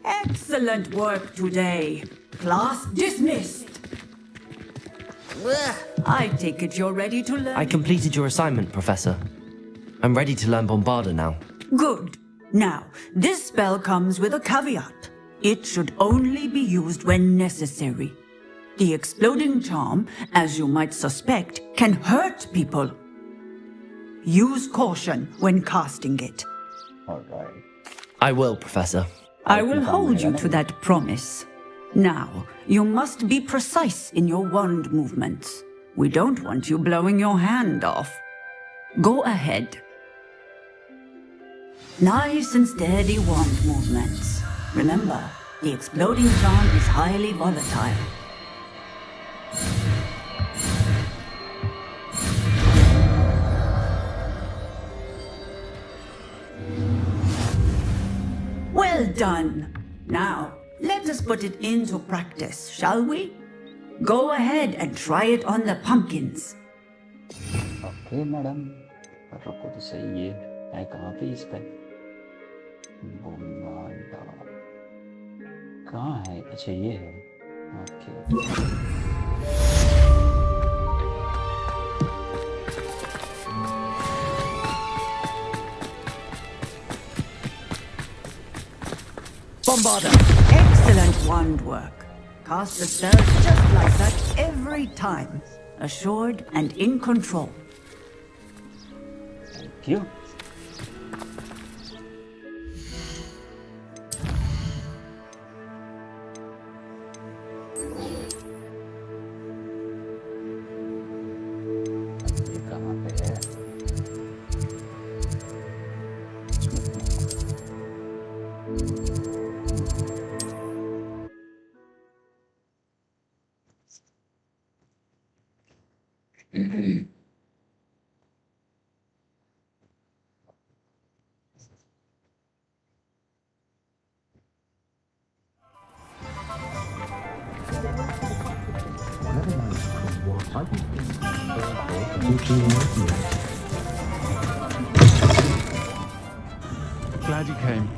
Excellent work today. Class dismissed. I take it you're ready to learn. I completed your assignment, Professor. I'm ready to learn Bombarda now. Good. Now, this spell comes with a caveat. It should only be used when necessary. The exploding charm, as you might suspect, can hurt people. Use caution when casting it. Alright. I will, Professor. I will hold you to that promise. Now, you must be precise in your wand movements. We don't want you blowing your hand off. Go ahead. Nice and steady wand movements. Remember, the exploding charm is highly volatile. Well done. Now, let us put it into practice, shall we? Go ahead and try it on the pumpkins. Okay, madam. रखो तो सही है कहाँ पे इस पे कहाँ है? अच्छा ये है. Okay. Bombarda. Excellent wand work. Cast the spell just like that every time. Assured and in control. Thank you. Glad you came.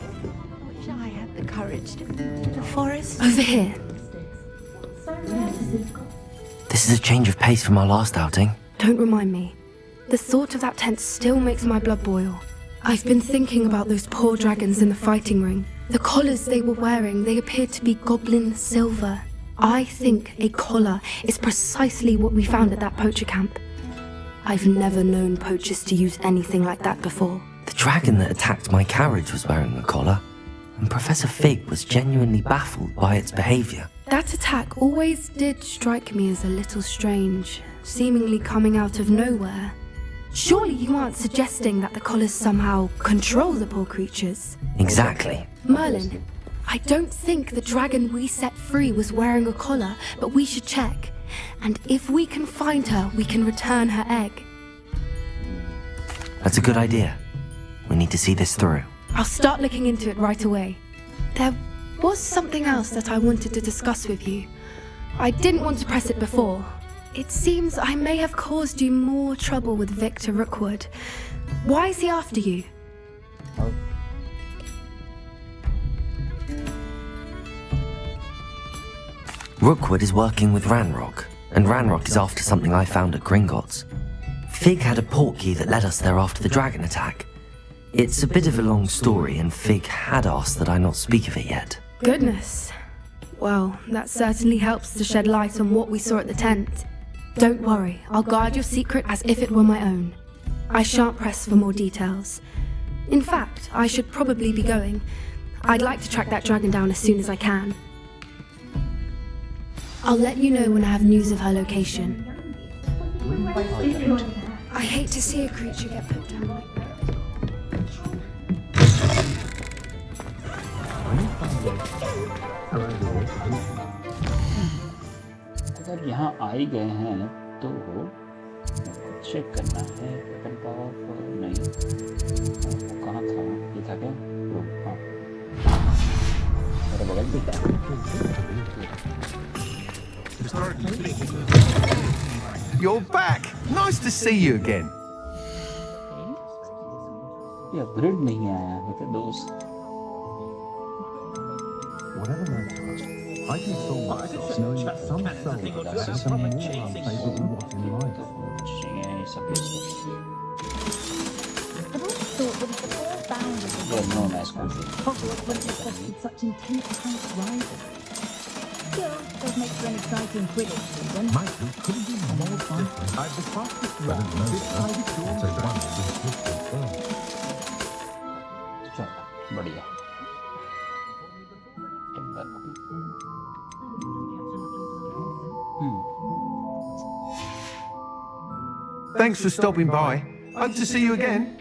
Wish I had the courage to the forest. Over here. This is a change of pace from our last outing. Don't remind me. The thought of that tent still makes my blood boil. I've been thinking about those poor dragons in the fighting ring. The collars they were wearing, they appeared to be goblin silver. I think a collar is precisely what we found at that poacher camp. I've never known poachers to use anything like that before. The dragon that attacked my carriage was wearing a collar, and Professor Fig was genuinely baffled by its behavior. That attack always did strike me as a little strange, seemingly coming out of nowhere. Surely you aren't suggesting that the collars somehow control the poor creatures? Exactly. Merlin, I don't think the dragon we set free was wearing a collar, but we should check. And if we can find her, we can return her egg. That's a good idea. We need to see this through. I'll start looking into it right away. There was something else that I wanted to discuss with you. I didn't want to press it before. It seems I may have caused you more trouble with Victor Rookwood. Why is he after you? Rookwood is working with Ranrock, and Ranrock is after something I found at Gringotts. Fig had a portkey that led us there after the dragon attack. It's a bit of a long story, and Fig had asked that I not speak of it yet. Goodness. Well, that certainly helps to shed light on what we saw at the tent. Don't worry, I'll guard your secret as if it were my own. I shan't press for more details. In fact, I should probably be going. I'd like to track that dragon down as soon as I can. I'll let you know when I have news of her location. I hate to see a creature get put down like that. अगर यहाँ आ ही गए हैं तो check करना है weapon power नहीं वो कहाँ था ये था क्या हाँ मेरे बगल में You're back! Nice to see you again. ये अपग्रेड नहीं आया है क्या दोस्त Whatever my task, I can solve myself knowing that some cells have some more unfavorable lot in life. I've always thought that if the four boundaries of Hogwarts wouldn't have requested such intense attacks Ryzen. Still, does make for an exciting Quidditch season. My group couldn't be more fun. I've the fastest round this side of your चलो बढ़िया Thanks for stopping by. Hope to see you again.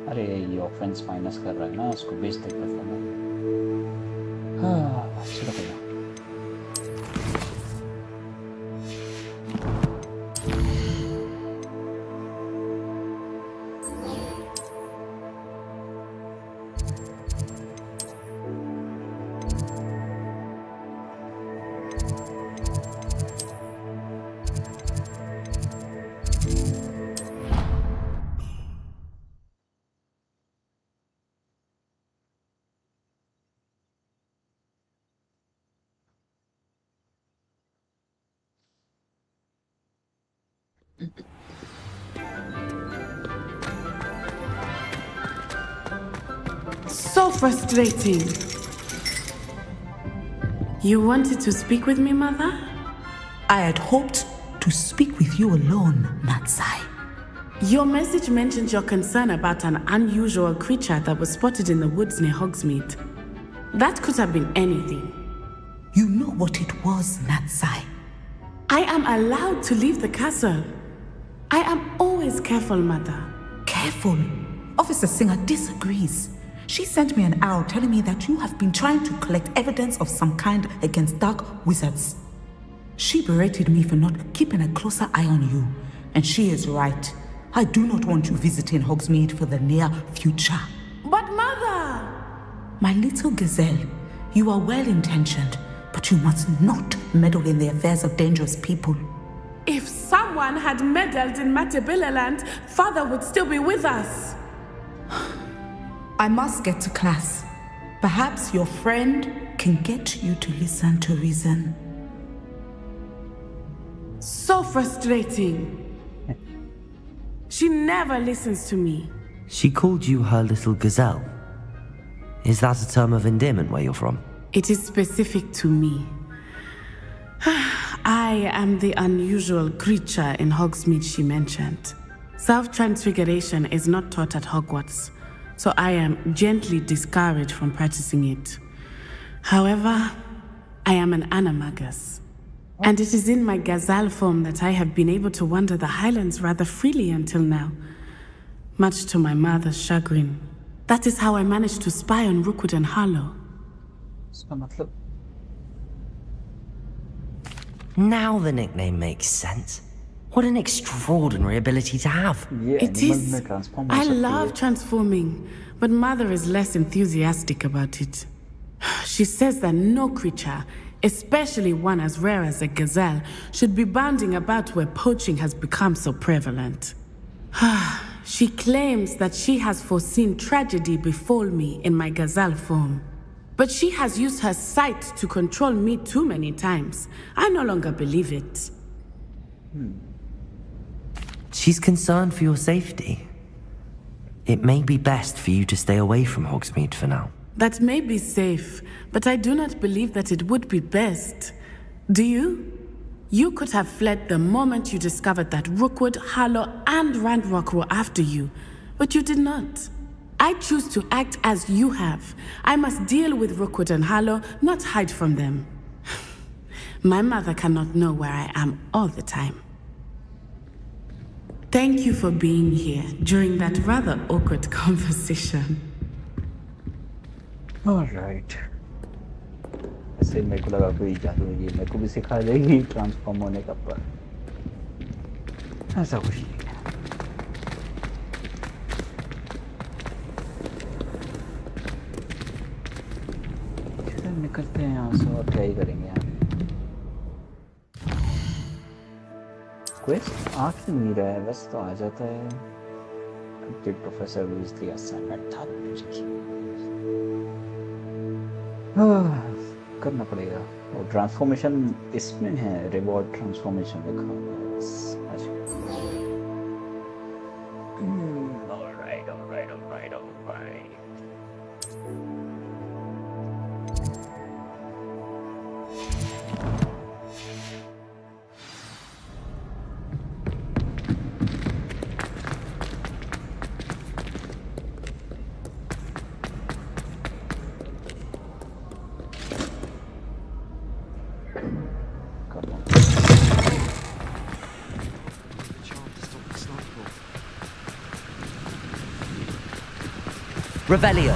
अरे ये offence minus कर रहा है ना, उसको बेच देता था मैं। हाँ चलो भैया So frustrating. You wanted to speak with me, Mother? I had hoped to speak with you alone, Natsai. Your message mentioned your concern about an unusual creature that was spotted in the woods near Hogsmeade. That could have been anything. You know what it was, Natsai. I am allowed to leave the castle. I am always careful, Mother. Careful? Officer Singer disagrees. She sent me an arrow telling me that you have been trying to collect evidence of some kind against dark wizards. She berated me for not keeping a closer eye on you, and she is right. I do not want you visiting Hogsmeade for the near future. But Mother! My little gazelle, you are well-intentioned, but you must not meddle in the affairs of dangerous people. If someone had meddled in Matabeleland, Father would still be with us. I must get to class. Perhaps your friend can get you to listen to reason. So frustrating. She never listens to me. She called you her little gazelle. Is that a term of endearment where you're from? It is specific to me. I am the unusual creature in Hogsmeade she mentioned. Self-transfiguration is not taught at Hogwarts, so I am gently discouraged from practicing it. However, I am an animagus, and it is in my gazelle form that I have been able to wander the Highlands rather freely until now, much to my mother's chagrin. That is how I managed to spy on Rookwood and Harlow. Now the nickname makes sense. What an extraordinary ability to have. It is. I love transforming, but Mother is less enthusiastic about it. She says that no creature, especially one as rare as a gazelle, should be bounding about where poaching has become so prevalent. She claims that she has foreseen tragedy befall me in my gazelle form. But she has used her sight to control me too many times. I no longer believe it. She's concerned for your safety. It may be best for you to stay away from Hogsmeade for now. That may be safe, but I do not believe that it would be best. Do you? You could have fled the moment you discovered that Rookwood, Harlow, and Ranrock were after you, but you did not. I choose to act as you have. I must deal with Rookwood and Harlow, not hide from them. My mother cannot know where I am all the time. Thank you for being here during that rather awkward conversation. All right. ऐसे मेरे को लगा कोई जादू है, ये मेरे को भी सिखा देगी ट्रांसफॉर्म होने का, पर ऐसा कुछ नहीं है। निकलते हैं यहाँ से और क्या ही करेंगे यार। क्वेस्ट आ क्यों नहीं रहा है? बस तो आ जाता है। Complete professor Vij the assignment था करना पड़ेगा। और ट्रांसफॉर्मेशन इसमें है, रिवॉर्ड ट्रांसफॉर्मेशन लिखा हुआ है। Revelio.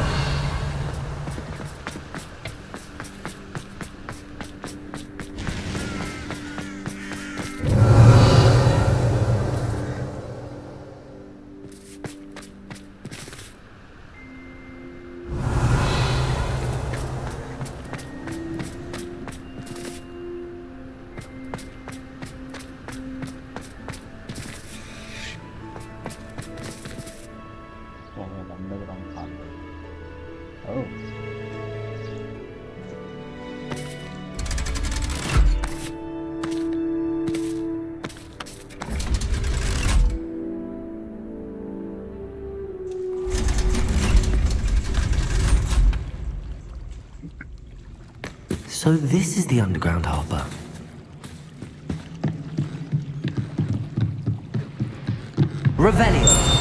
Oh. So this is the underground harbor. Revelio.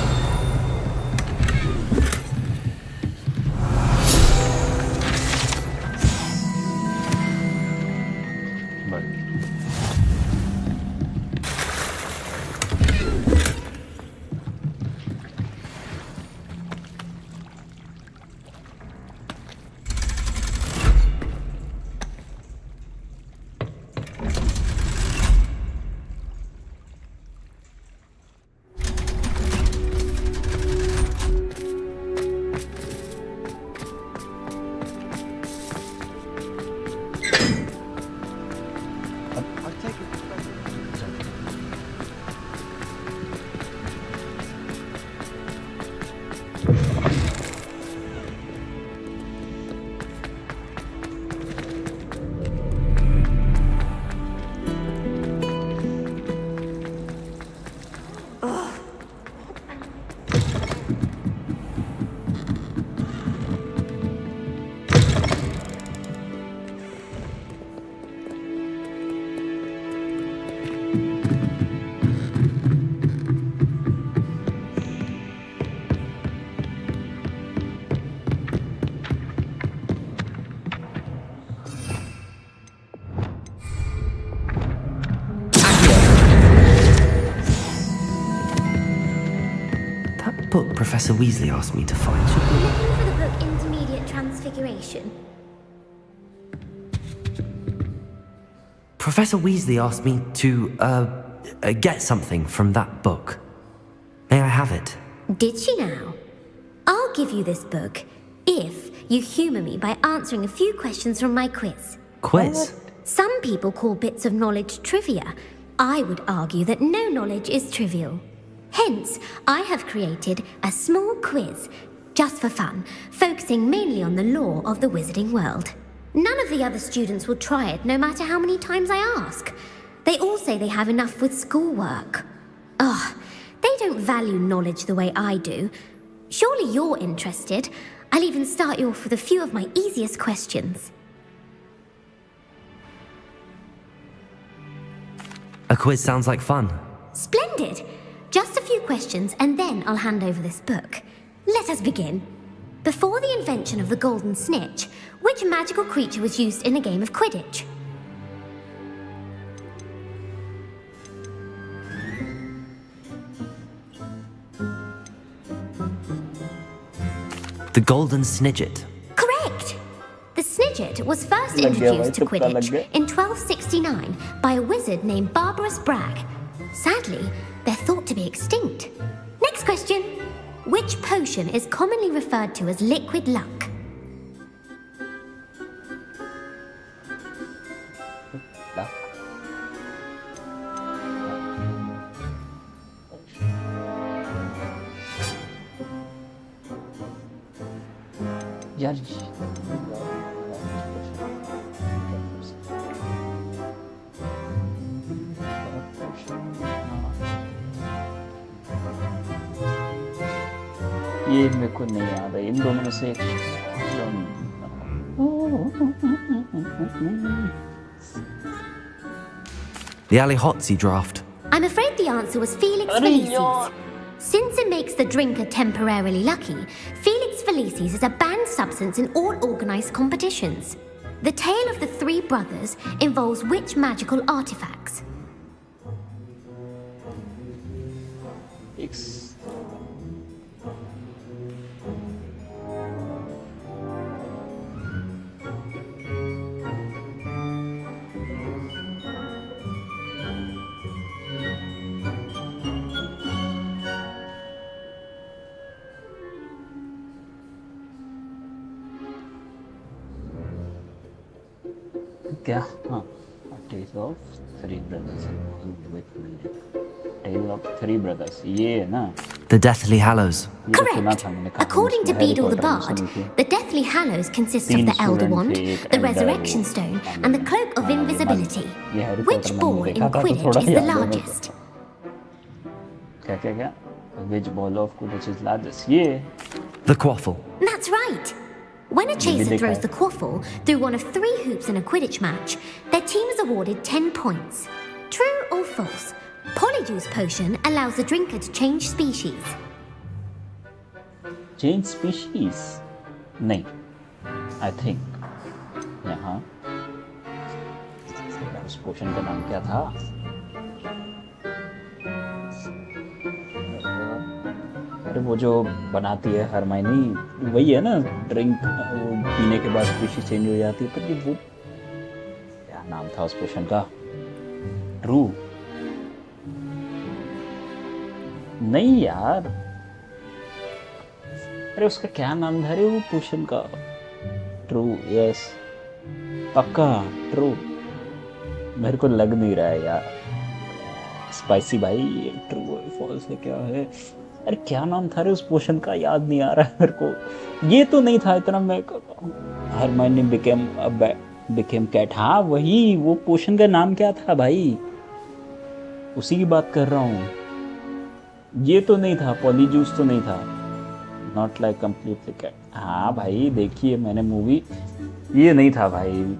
Book Professor Weasley asked me to find. Looking for the book Intermediate Transfiguration. Professor Weasley asked me to, get something from that book. May I have it? Did she now? I'll give you this book if you humour me by answering a few questions from my quiz. Quiz? Some people call bits of knowledge trivia. I would argue that no knowledge is trivial. Hence, I have created a small quiz, just for fun, focusing mainly on the lore of the wizarding world. None of the other students will try it, no matter how many times I ask. They all say they have enough with schoolwork. Ugh, they don't value knowledge the way I do. Surely you're interested. I'll even start you off with a few of my easiest questions. A quiz sounds like fun. Splendid! Just a few questions, and then I'll hand over this book. Let us begin. Before the invention of the golden snitch, which magical creature was used in a game of Quidditch? The golden snidget. Correct! The snidget was first introduced to Quidditch in 1269 by a wizard named Barbarous Bragg. Sadly, they're thought to be extinct. Next question. Which potion is commonly referred to as liquid luck? ये मेरे को नहीं याद है इन दोनों में से एक The Alihotzi draft. I'm afraid the answer was Felix Felicis. Since it makes the drinker temporarily lucky, Felix Felicis is a banned substance in all organised competitions. The tale of the three brothers involves which magical artifacts? क्या? हाँ, Tales of Three Brothers. Tales of Three Brothers. ये है ना? The Deathly Hallows. Correct. According to Beadle the Bard, the Deathly Hallows consist of the Elder Wand, the Resurrection Stone, and the Cloak of Invisibility. Which ball in Quidditch is the largest? क्या? Which ball of Quidditch is largest? Yeah. The Quaffle. That's right. When a chaser throws the quaffle through one of 3 hoops in a Quidditch match, their team is awarded 10 points. True or false? Polyjuice potion allows the drinker to change species. Change species? नहीं. I think. यहाँ. उस पोशन का नाम क्या था? अरे वो जो बनाती है हरमाइनी, वही है ना, ड्रिंक पीने के बाद स्पीशीज चेंज हो जाती है, पर वो क्या नाम था उस पोशन का? ट्रू? नहीं यार, अरे उसका क्या नाम था रे वो पोशन का? ट्रू, यस, पक्का ट्रू। मेरे को लग नहीं रहा है यार, स्पाइसी भाई, ट्रू है फॉल्स है क्या है? अरे क्या नाम था रे उस पोशन का, याद नहीं आ रहा है मेरे को। ये तो नहीं था इतना, मैं हरमाइनी बिकेम कैट, हाँ वही, वो पोशन का नाम क्या था भाई, उसी की बात कर रहा हूँ। ये तो नहीं था, पॉलीजूस तो नहीं था, नॉट लाइक कंप्लीटली कैट। हाँ भाई देखिए मैंने मूवी, ये नहीं था भाई।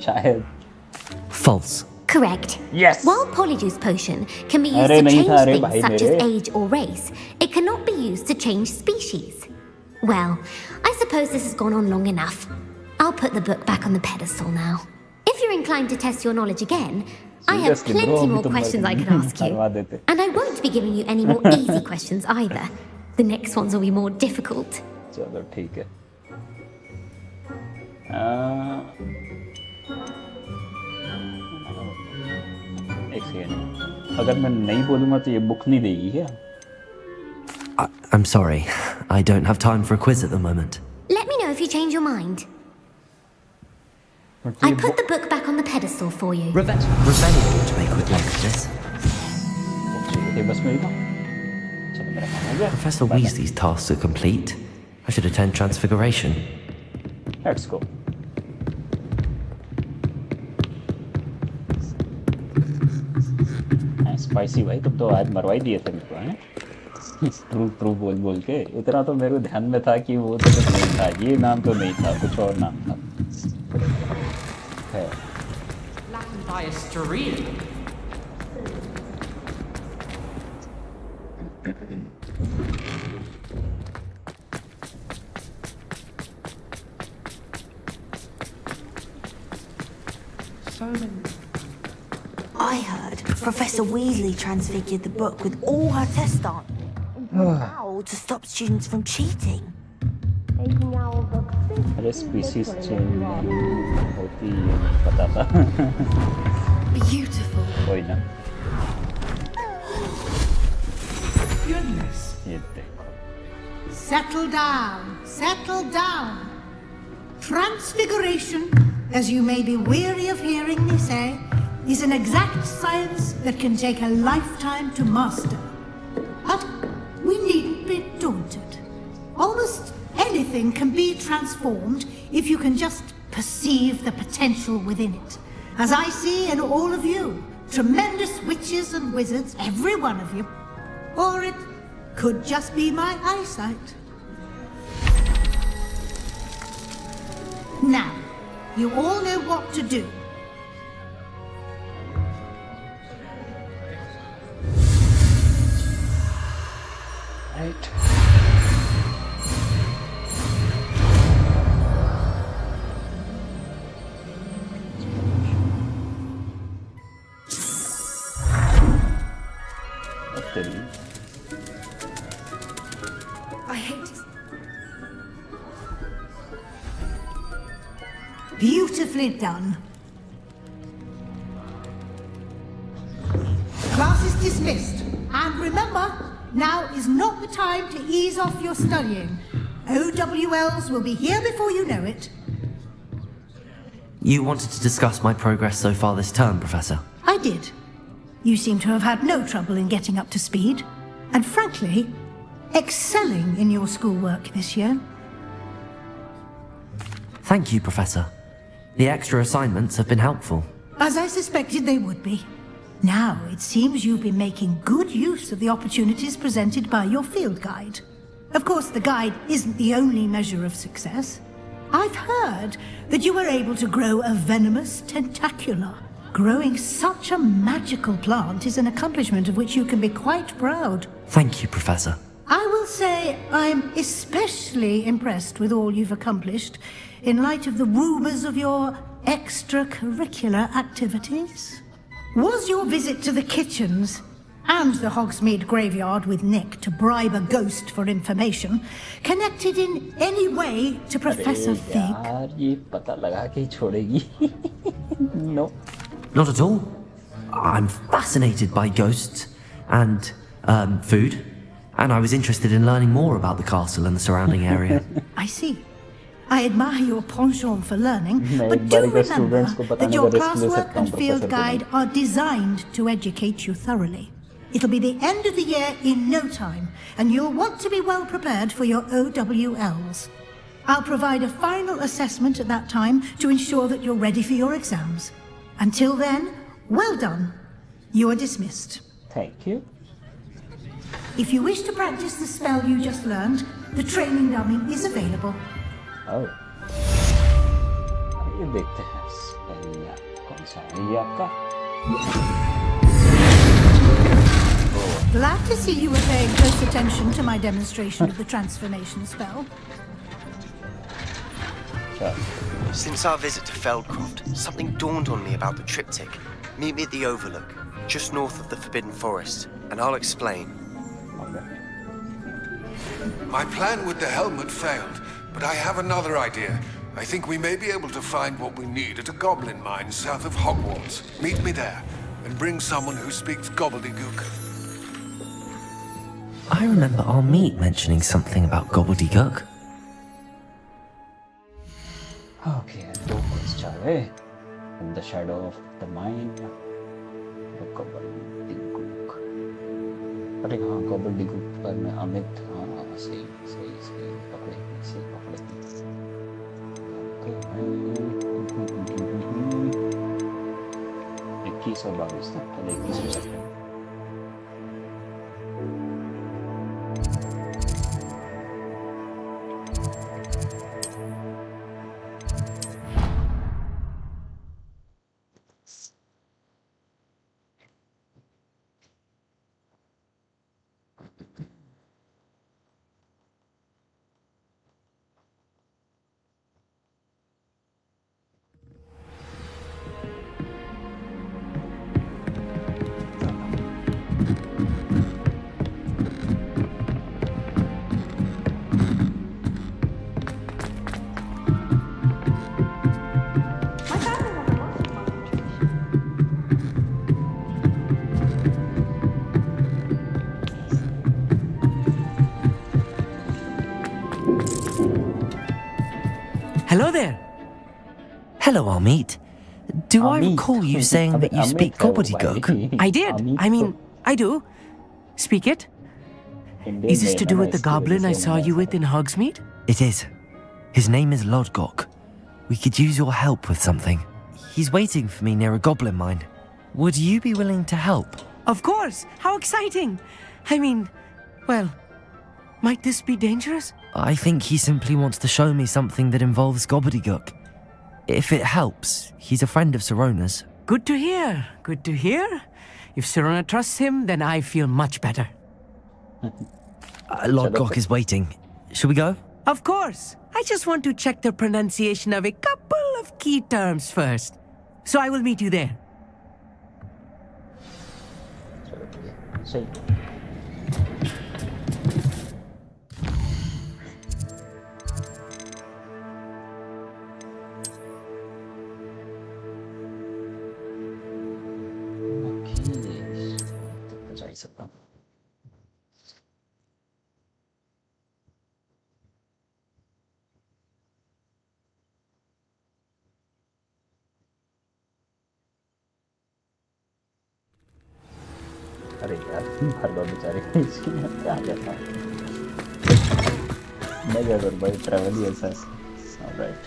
शायद। False. Correct. Yes. While Polyjuice potion can be used to change things such as age or race, it cannot be used to change species. Well, I suppose this has gone on long enough. I'll put the book back on the pedestal now. If you're inclined to test your knowledge again, I have plenty more questions I can ask you. And I won't be giving you any more easy questions either. The next ones will be more difficult. चलो ठीक है। एक second, अगर मैं नहीं बोलूँगा तो ये बुक नहीं देगी क्या? I'm sorry, I don't have time for a quiz at the moment. Let me know if you change your mind. I put the book back on the pedestal for you. Ravetti ought to make a quick work of this. Professor Weasley's tasks are complete. I should attend Transfiguration. Let's go. Spicy भाई, तुम तो आज मरवा ही दिए थे मेरे को, हैं? ट्रू ट्रू बोल बोल के इतना तो मेरे को ध्यान में था कि वो तो कुछ नहीं था, ये नाम तो नहीं था, कुछ और नाम था। है I heard Professor Weasley transfigured the book with all her tests on. How to stop students from cheating? अरे स्पीशीज चेंज होती है, पता था। Beautiful. कोई ना। Goodness. ये देखो। Settle down. Settle down. Transfiguration, as you may be weary of hearing me say, is an exact science that can take a lifetime to master. But we needn't be daunted. Almost anything can be transformed if you can just perceive the potential within it. As I see in all of you, tremendous witches and wizards, every one of you. Or it could just be my eyesight. Now, you all know what to do. Right. I hate it. Beautifully done. Class is dismissed. And remember, now is not the time to ease off your studying. OWLs will be here before you know it. You wanted to discuss my progress so far this term, Professor? I did. You seem to have had no trouble in getting up to speed, and frankly, excelling in your schoolwork this year. Thank you, Professor. The extra assignments have been helpful. As I suspected they would be. Now, it seems you've been making good use of the opportunities presented by your field guide. Of course, the guide isn't the only measure of success. I've heard that you were able to grow a venomous tentacula. Growing such a magical plant is an accomplishment of which you can be quite proud. Thank you, Professor. I will say I'm especially impressed with all you've accomplished in light of the rumors of your extracurricular activities. Was your visit to the kitchens and the Hogsmeade graveyard with Nick to bribe a ghost for information connected in any way to Professor Fig? यार ये पता लगा के ही छोड़ेगी. No. Not at all. I'm fascinated by ghosts and food, and I was interested in learning more about the castle and the surrounding area. I see. I admire your penchant for learning, but do remember that your classwork and field guide are designed to educate you thoroughly. It'll be the end of the year in no time, and you'll want to be well prepared for your OWLs. I'll provide a final assessment at that time to ensure that you're ready for your exams. Until then, well done. You are dismissed. Thank you. If you wish to practice the spell you just learned, the training dummy is available. Oh. ये देखते हैं spell कौन सा है ये आपका? Glad to see you were paying close attention to my demonstration of the transformation spell. Since our visit to Feldcroft, something dawned on me about the triptych. Meet me at the Overlook, just north of the Forbidden Forest, and I'll explain. My plan with the helmet failed, but I have another idea. I think we may be able to find what we need at a goblin mine south of Hogwarts. Meet me there, and bring someone who speaks gobbledygook. I remember our meet mentioning something about gobbledygook. Okay, दो quests चाहे. In the shadow of the mine. gobbledygook. अरे हाँ gobbledygook पर मैं अमित हाँ सही पकड़े. 21 और 22 ना पहले 21 हो सकता है. Hello there. Hello, Amit. Do I recall you saying that you speak gobbledygook? I did. I mean, I do. Speak it. Is this to do with the goblin I saw you with in Hogsmeade? It is. His name is Lodgok. We could use your help with something. He's waiting for me near a goblin mine. Would you be willing to help? Of course. How exciting. I mean, well, might this be dangerous? I think he simply wants to show me something that involves gobbledygook. If it helps, he's a friend of Sirona's. Good to hear. Good to hear. If Sirona trusts him, then I feel much better. Lodgok is waiting. Should we go? Of course. I just want to check the pronunciation of a couple of key terms first. So I will meet you there. सही. सकता हूँ. अरे यार भार्गव बेचारे इसकी मैं क्या करता मैं क्या करूँ भाई, ट्रैवल ही ऐसा है। Alright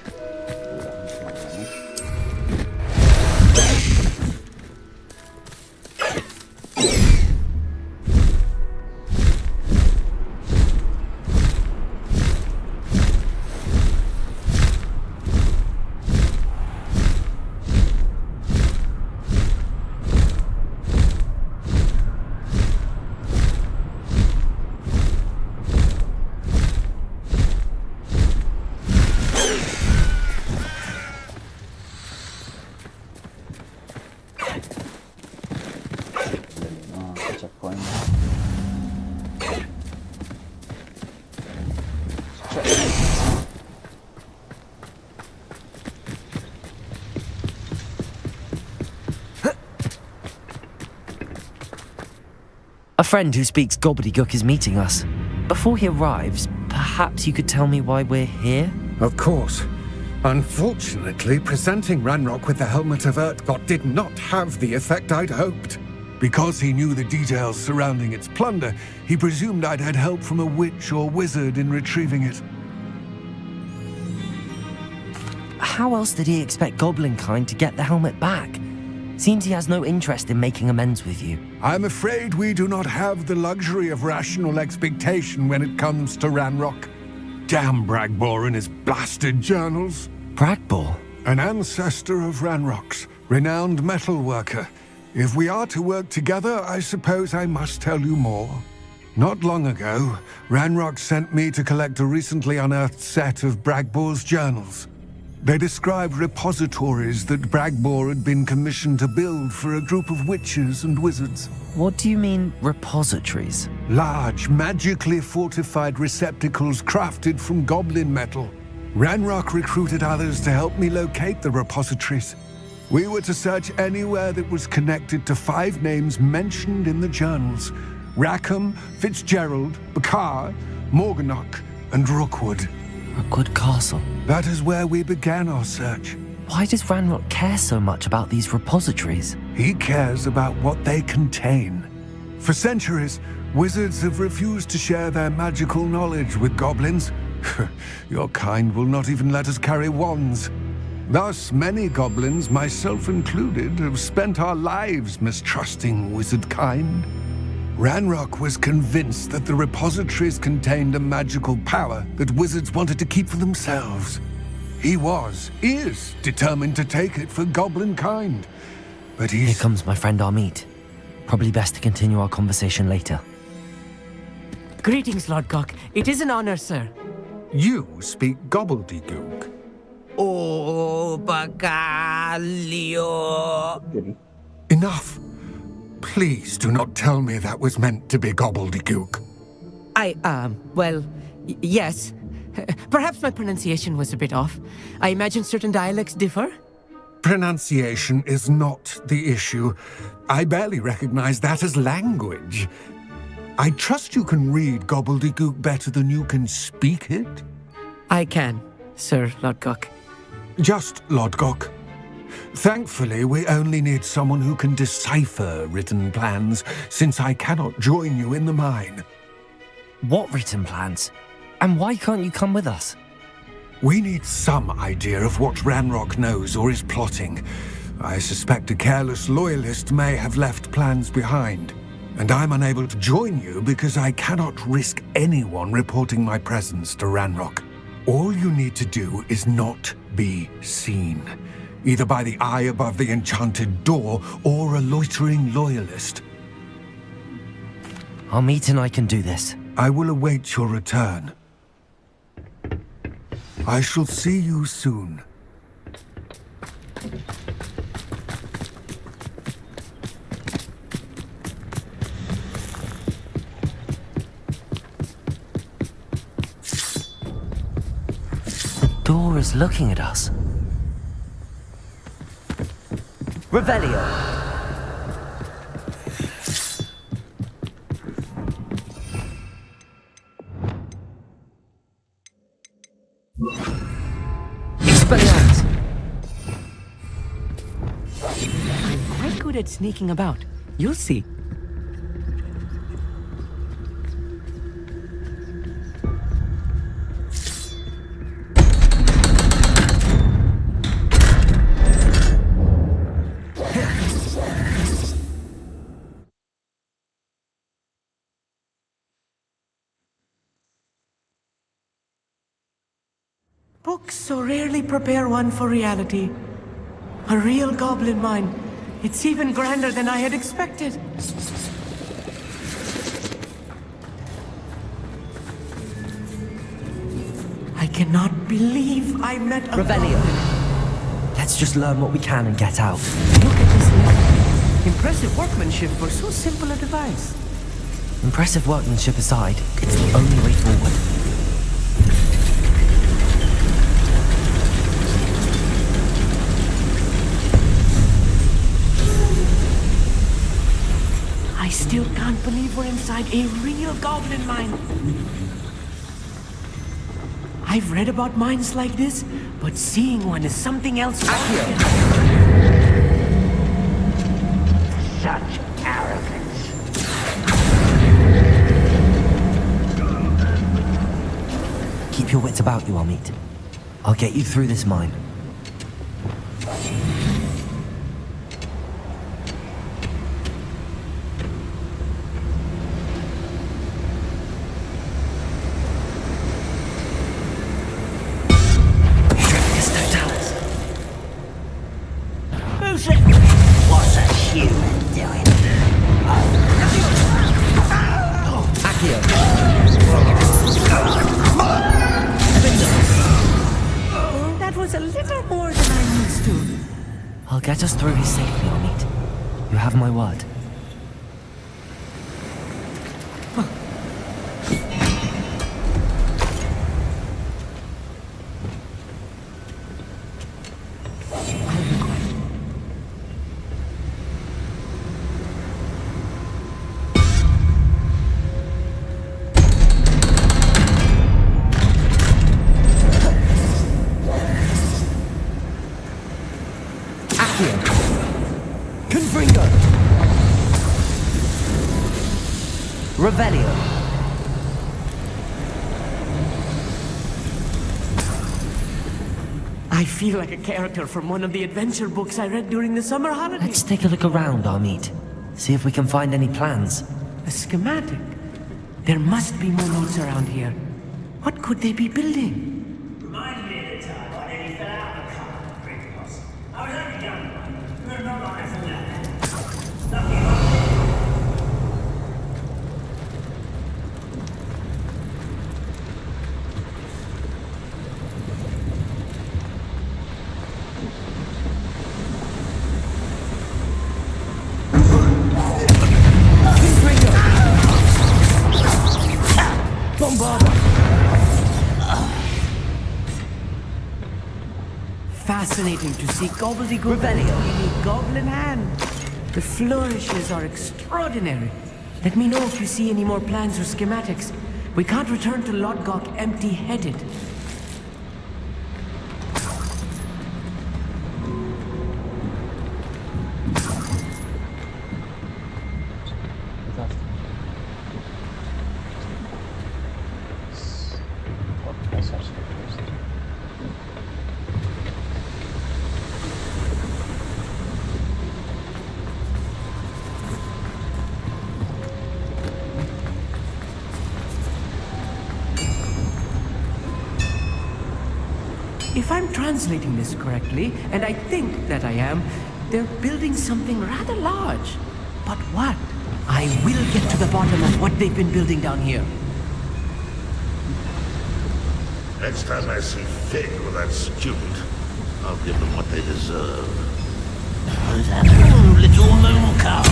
A friend who speaks gobbledygook is meeting us. Before he arrives, perhaps you could tell me why we're here? Of course. Unfortunately, presenting Ranrock with the Helmet of Urtkot did not have the effect I'd hoped. Because he knew the details surrounding its plunder, he presumed I'd had help from a witch or wizard in retrieving it. How else did he expect Goblinkind to get the helmet back? Seems he has no interest in making amends with you. I'm afraid we do not have the luxury of rational expectation when it comes to Ranrock. Damn Bragbor and his blasted journals. Bragbor? An ancestor of Ranrock's, renowned metal worker. If we are to work together, I suppose I must tell you more. Not long ago, Ranrock sent me to collect a recently unearthed set of Bragbor's journals. They described repositories that Bragbor had been commissioned to build for a group of witches and wizards. What do you mean, repositories? Large, magically fortified receptacles crafted from goblin metal. Ranrock recruited others to help me locate the repositories. We were to search anywhere that was connected to 5 names mentioned in the journals: Rackham, Fitzgerald, Bakar, Morganach, and Rookwood. Rookwood Castle. That is where we began our search. Why does Ranrock care so much about these repositories? He cares about what they contain. For centuries, wizards have refused to share their magical knowledge with goblins. Your kind will not even let us carry wands. Thus, many goblins, myself included, have spent our lives mistrusting wizard kind. Ranrock was convinced that the repositories contained a magical power that wizards wanted to keep for themselves. He is determined to take it for goblin kind. But Here comes my friend Amit. Probably best to continue our conversation later. Greetings, Lord Cock. It is an honor, sir. You speak gobbledygook. Oh, Bacalio. Enough. Please do not tell me that was meant to be gobbledygook. Yes. Perhaps my pronunciation was a bit off. I imagine certain dialects differ? Pronunciation is not the issue. I barely recognize that as language. I trust you can read gobbledygook better than you can speak it? I can, Sir Lodgok. Just Lodgok. Thankfully, we only need someone who can decipher written plans, since I cannot join you in the mine. What written plans? And why can't you come with us? We need some idea of what Ranrock knows or is plotting. I suspect a careless loyalist may have left plans behind. And I'm unable to join you because I cannot risk anyone reporting my presence to Ranrock. All you need to do is not be seen. Either by the eye above the enchanted door, or a loitering loyalist. Amit and I can do this. I will await your return. I shall see you soon. The door is looking at us. Revelio. Expelliarmus. I'm quite good at sneaking about. You'll see. Books so rarely prepare one for reality. A real goblin mine. It's even grander than I had expected. I cannot believe I met a Revelio. Let's just learn what we can and get out. Look at this level. Impressive workmanship for so simple a device. Impressive workmanship aside, it's the only way forward. I still can't believe we're inside a real goblin mine. I've read about mines like this, but seeing one is something else. Such arrogance. Keep your wits about you, Amit. I'll get you through this mine. What's a human doing? Accio. That was a little more than I'm used to. I'll get us through this safely, Amit. You have my word. Revelio. I feel like a character from one of the adventure books I read during the summer holidays. Let's take a look around, Amit. See if we can find any plans. A schematic. There must be more notes around here. What could they be building? Reminds me of the time I nearly fell out of a car at the brick house. I was only young, but not like I fall out there. Lucky Fascinating to see gobbledygook in a goblin hand. The flourishes are extraordinary. Let me know if you see any more plans or schematics. We can't return to Lodgok empty-headed. If I'm translating this correctly, and I think that I am, they're building something rather large. But what? I will get to the bottom of what they've been building down here. Next time I see Fig or that student, I'll give them what they deserve. Who's that little moon calf?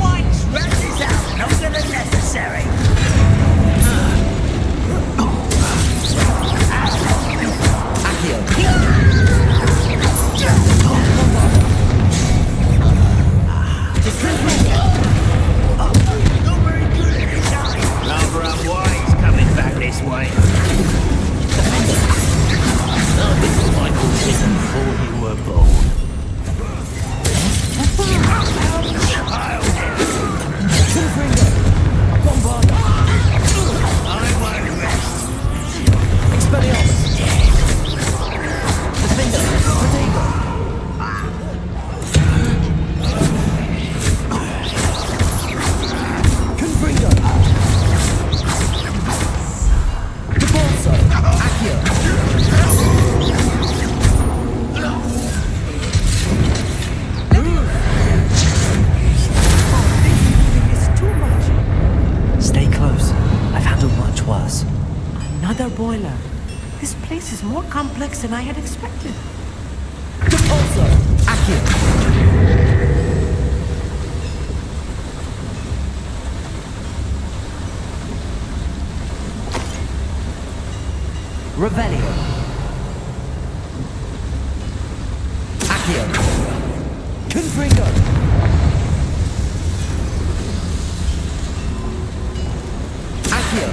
White, rat this out, longer than necessary. This way. This Michael didn't before you were born. Bomba! another boiler. This place is more complex than I had expected. Repulsor! Accio! Revelio! Accio! Confringo! Accio!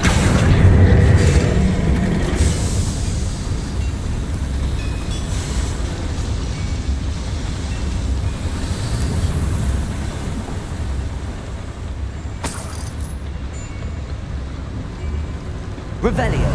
Revelio.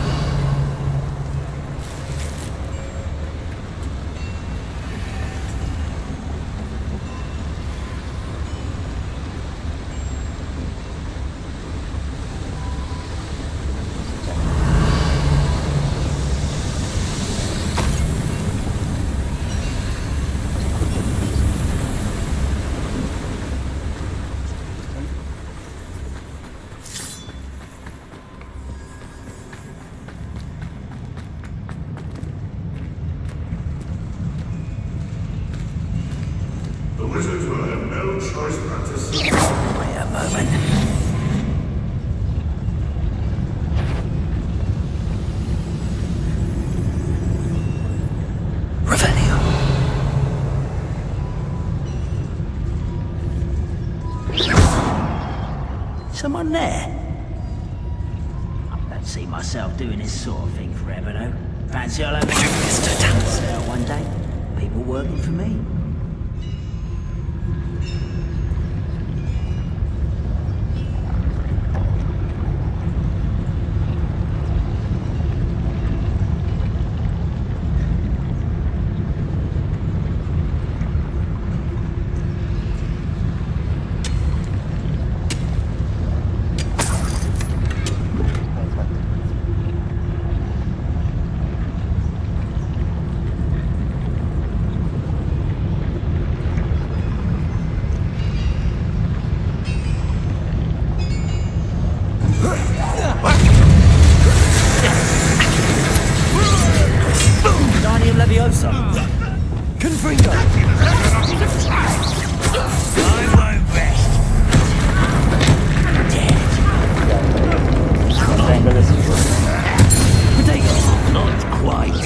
The wizards will have no choice but to see. Wait a moment. Revelio. Someone there? I don't see myself doing this sort of thing forever, though. Fancy I'll have a one day. People working for me. Confringo! I won't rest. Dead. Not quite.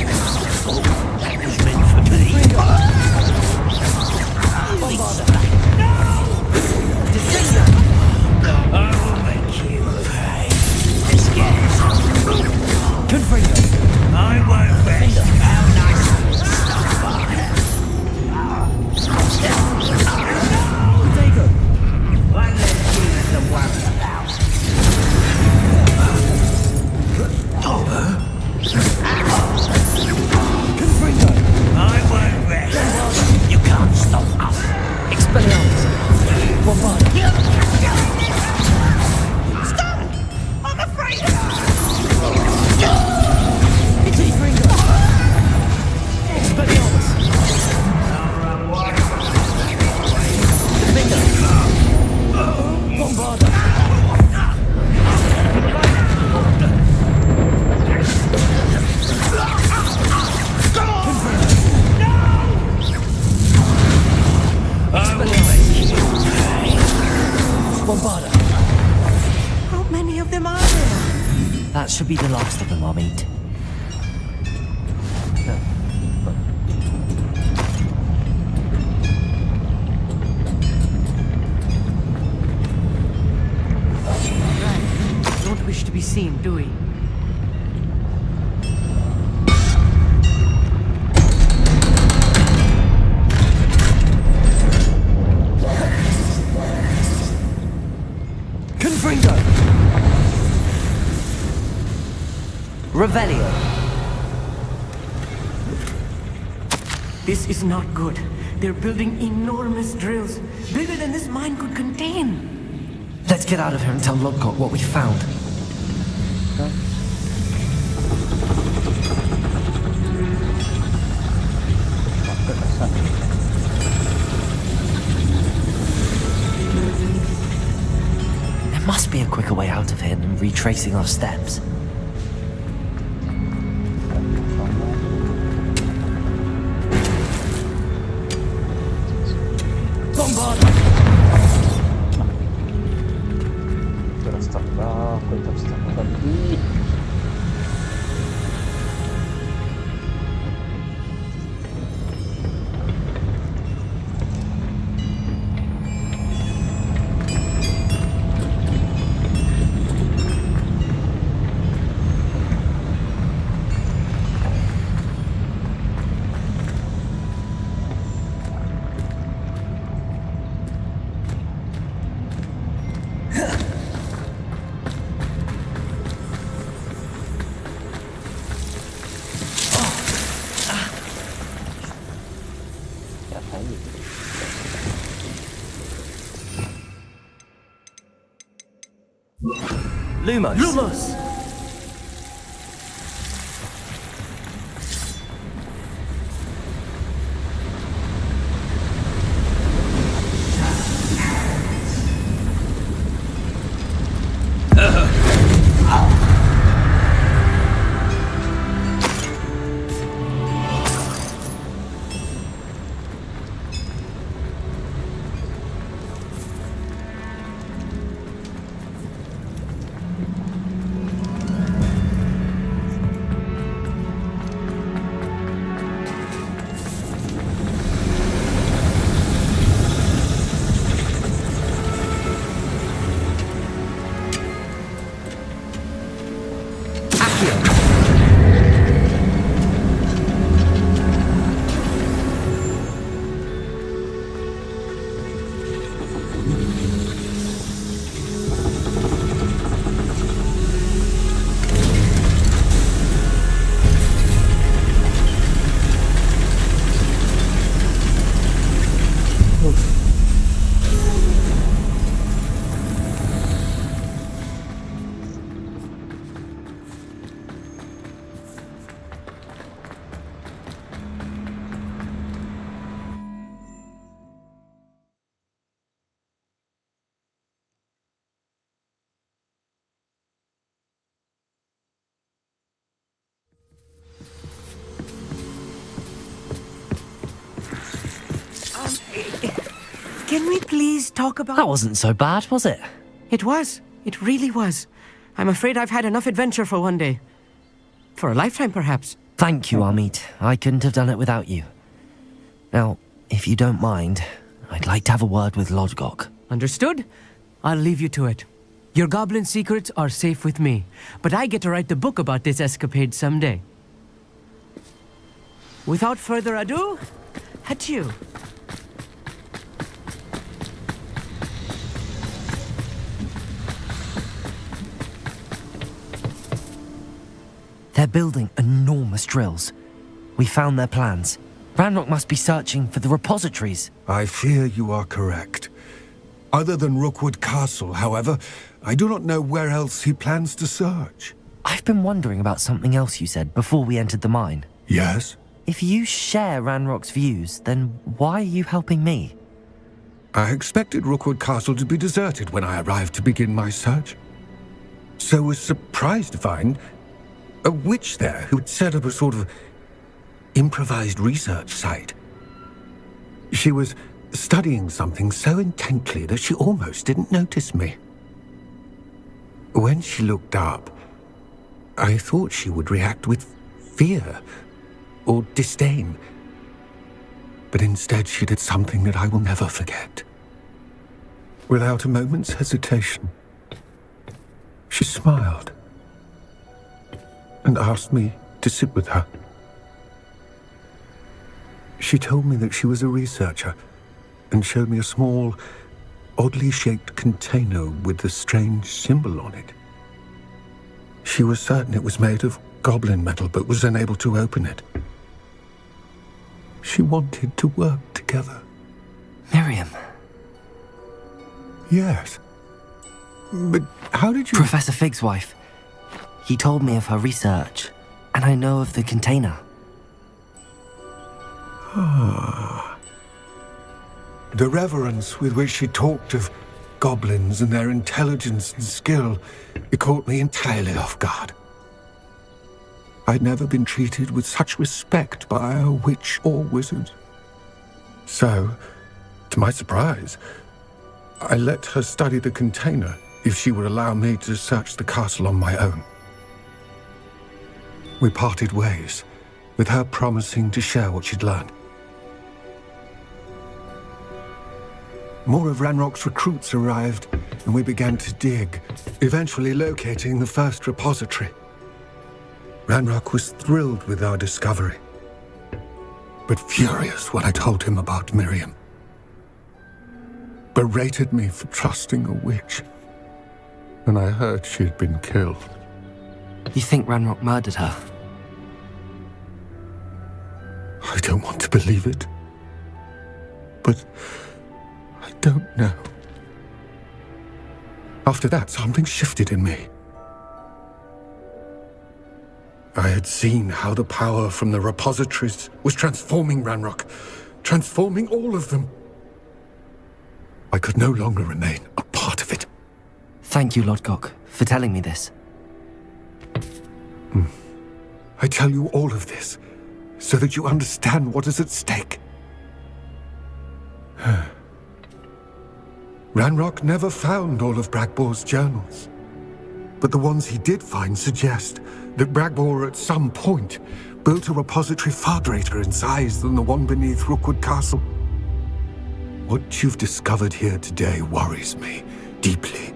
That was meant for me. I will make you pay. Let's get it. Confringo! I won't rest. How nice. One less thing to worry about. Confringo! I won't rest. You can't stop us. Expelliarmus! Bombarda! Stop! I'm afraid! It's Confringo! Expelliarmus! Bombarda! Bombarda! How many of them are there? That should be the last of them, I'll meet. Don't wish to be seen, do we? Confringo! Revelio! This is not good. They're building enormous drills, bigger than this mine could contain. Let's get out of here and tell Lodgott what we found. There must be a quicker way out of here than retracing our steps. Lumos. Lumos! Can we please talk about... That wasn't so bad, was it? It was. It really was. I'm afraid I've had enough adventure for one day. For a lifetime, perhaps. Thank you, Amit. I couldn't have done it without you. Now, if you don't mind, I'd like to have a word with Lodgok. Understood? I'll leave you to it. Your goblin secrets are safe with me, but I get to write the book about this escapade someday. Without further ado, adieu. They're building enormous drills. We found their plans. Ranrock must be searching for the repositories. I fear you are correct. Other than Rookwood Castle, however, I do not know where else he plans to search. I've been wondering about something else you said before we entered the mine. Yes? If you share Ranrock's views, then why are you helping me? I expected Rookwood Castle to be deserted when I arrived to begin my search. So was surprised to find a witch there who had set up a sort of improvised research site. She was studying something so intently that she almost didn't notice me. When she looked up, I thought she would react with fear or disdain. But instead she did something that I will never forget. Without a moment's hesitation, she smiled and asked me to sit with her. She told me that she was a researcher and showed me a small, oddly shaped container with a strange symbol on it. She was certain it was made of goblin metal, but was unable to open it. She wanted to work together. Miriam. Yes. But how did you... Professor Fig's wife. He told me of her research, and I know of the container. Ah. The reverence with which she talked of goblins and their intelligence and skill, it caught me entirely off guard. I'd never been treated with such respect by a witch or wizard. So, to my surprise, I let her study the container if she would allow me to search the castle on my own. We parted ways, with her promising to share what she'd learned. More of Ranrock's recruits arrived, and we began to dig, eventually locating the first repository. Ranrock was thrilled with our discovery, but furious when I told him about Miriam. Berated me for trusting a witch, and I heard she had been killed. You think Ranrock murdered her? I don't want to believe it, but I don't know. After that, something shifted in me. I had seen how the power from the repositories was transforming Ranrock, transforming all of them. I could no longer remain a part of it. Thank you, Lodgok, for telling me this. I tell you all of this so that you understand what is at stake. Ranrock never found all of Bragbor's journals, but the ones he did find suggest that Bragbor at some point built a repository far greater in size than the one beneath Rookwood Castle. What you've discovered here today worries me deeply.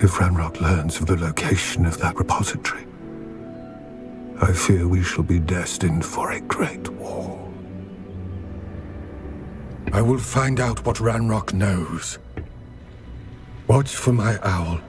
If Ranrock learns of the location of that repository, I fear we shall be destined for a great war. I will find out what Ranrock knows. Watch for my owl.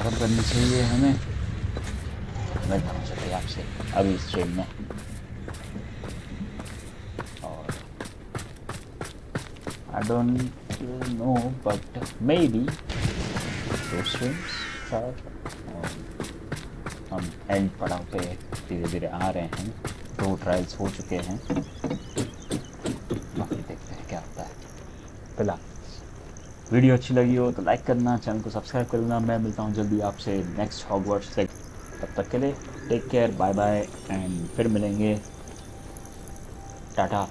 खत्म करनी चाहिए हमें। मैं बताना चाहिए आपसे अभी इस स्ट्रीम में। और I don't know, but maybe 2 streams शायद। हम एंड पड़ाव पे धीरे धीरे आ रहे हैं। 2 ट्रायल्स हो चुके हैं, बाकी देखते हैं क्या होता है। फिलहाल वीडियो अच्छी लगी हो तो लाइक करना, चैनल को सब्सक्राइब करना। मैं मिलता हूँ जल्दी आपसे नेक्स्ट हॉगवर्ट्स से। तब तक के लिए take care, bye bye and फिर मिलेंगे। टाटा।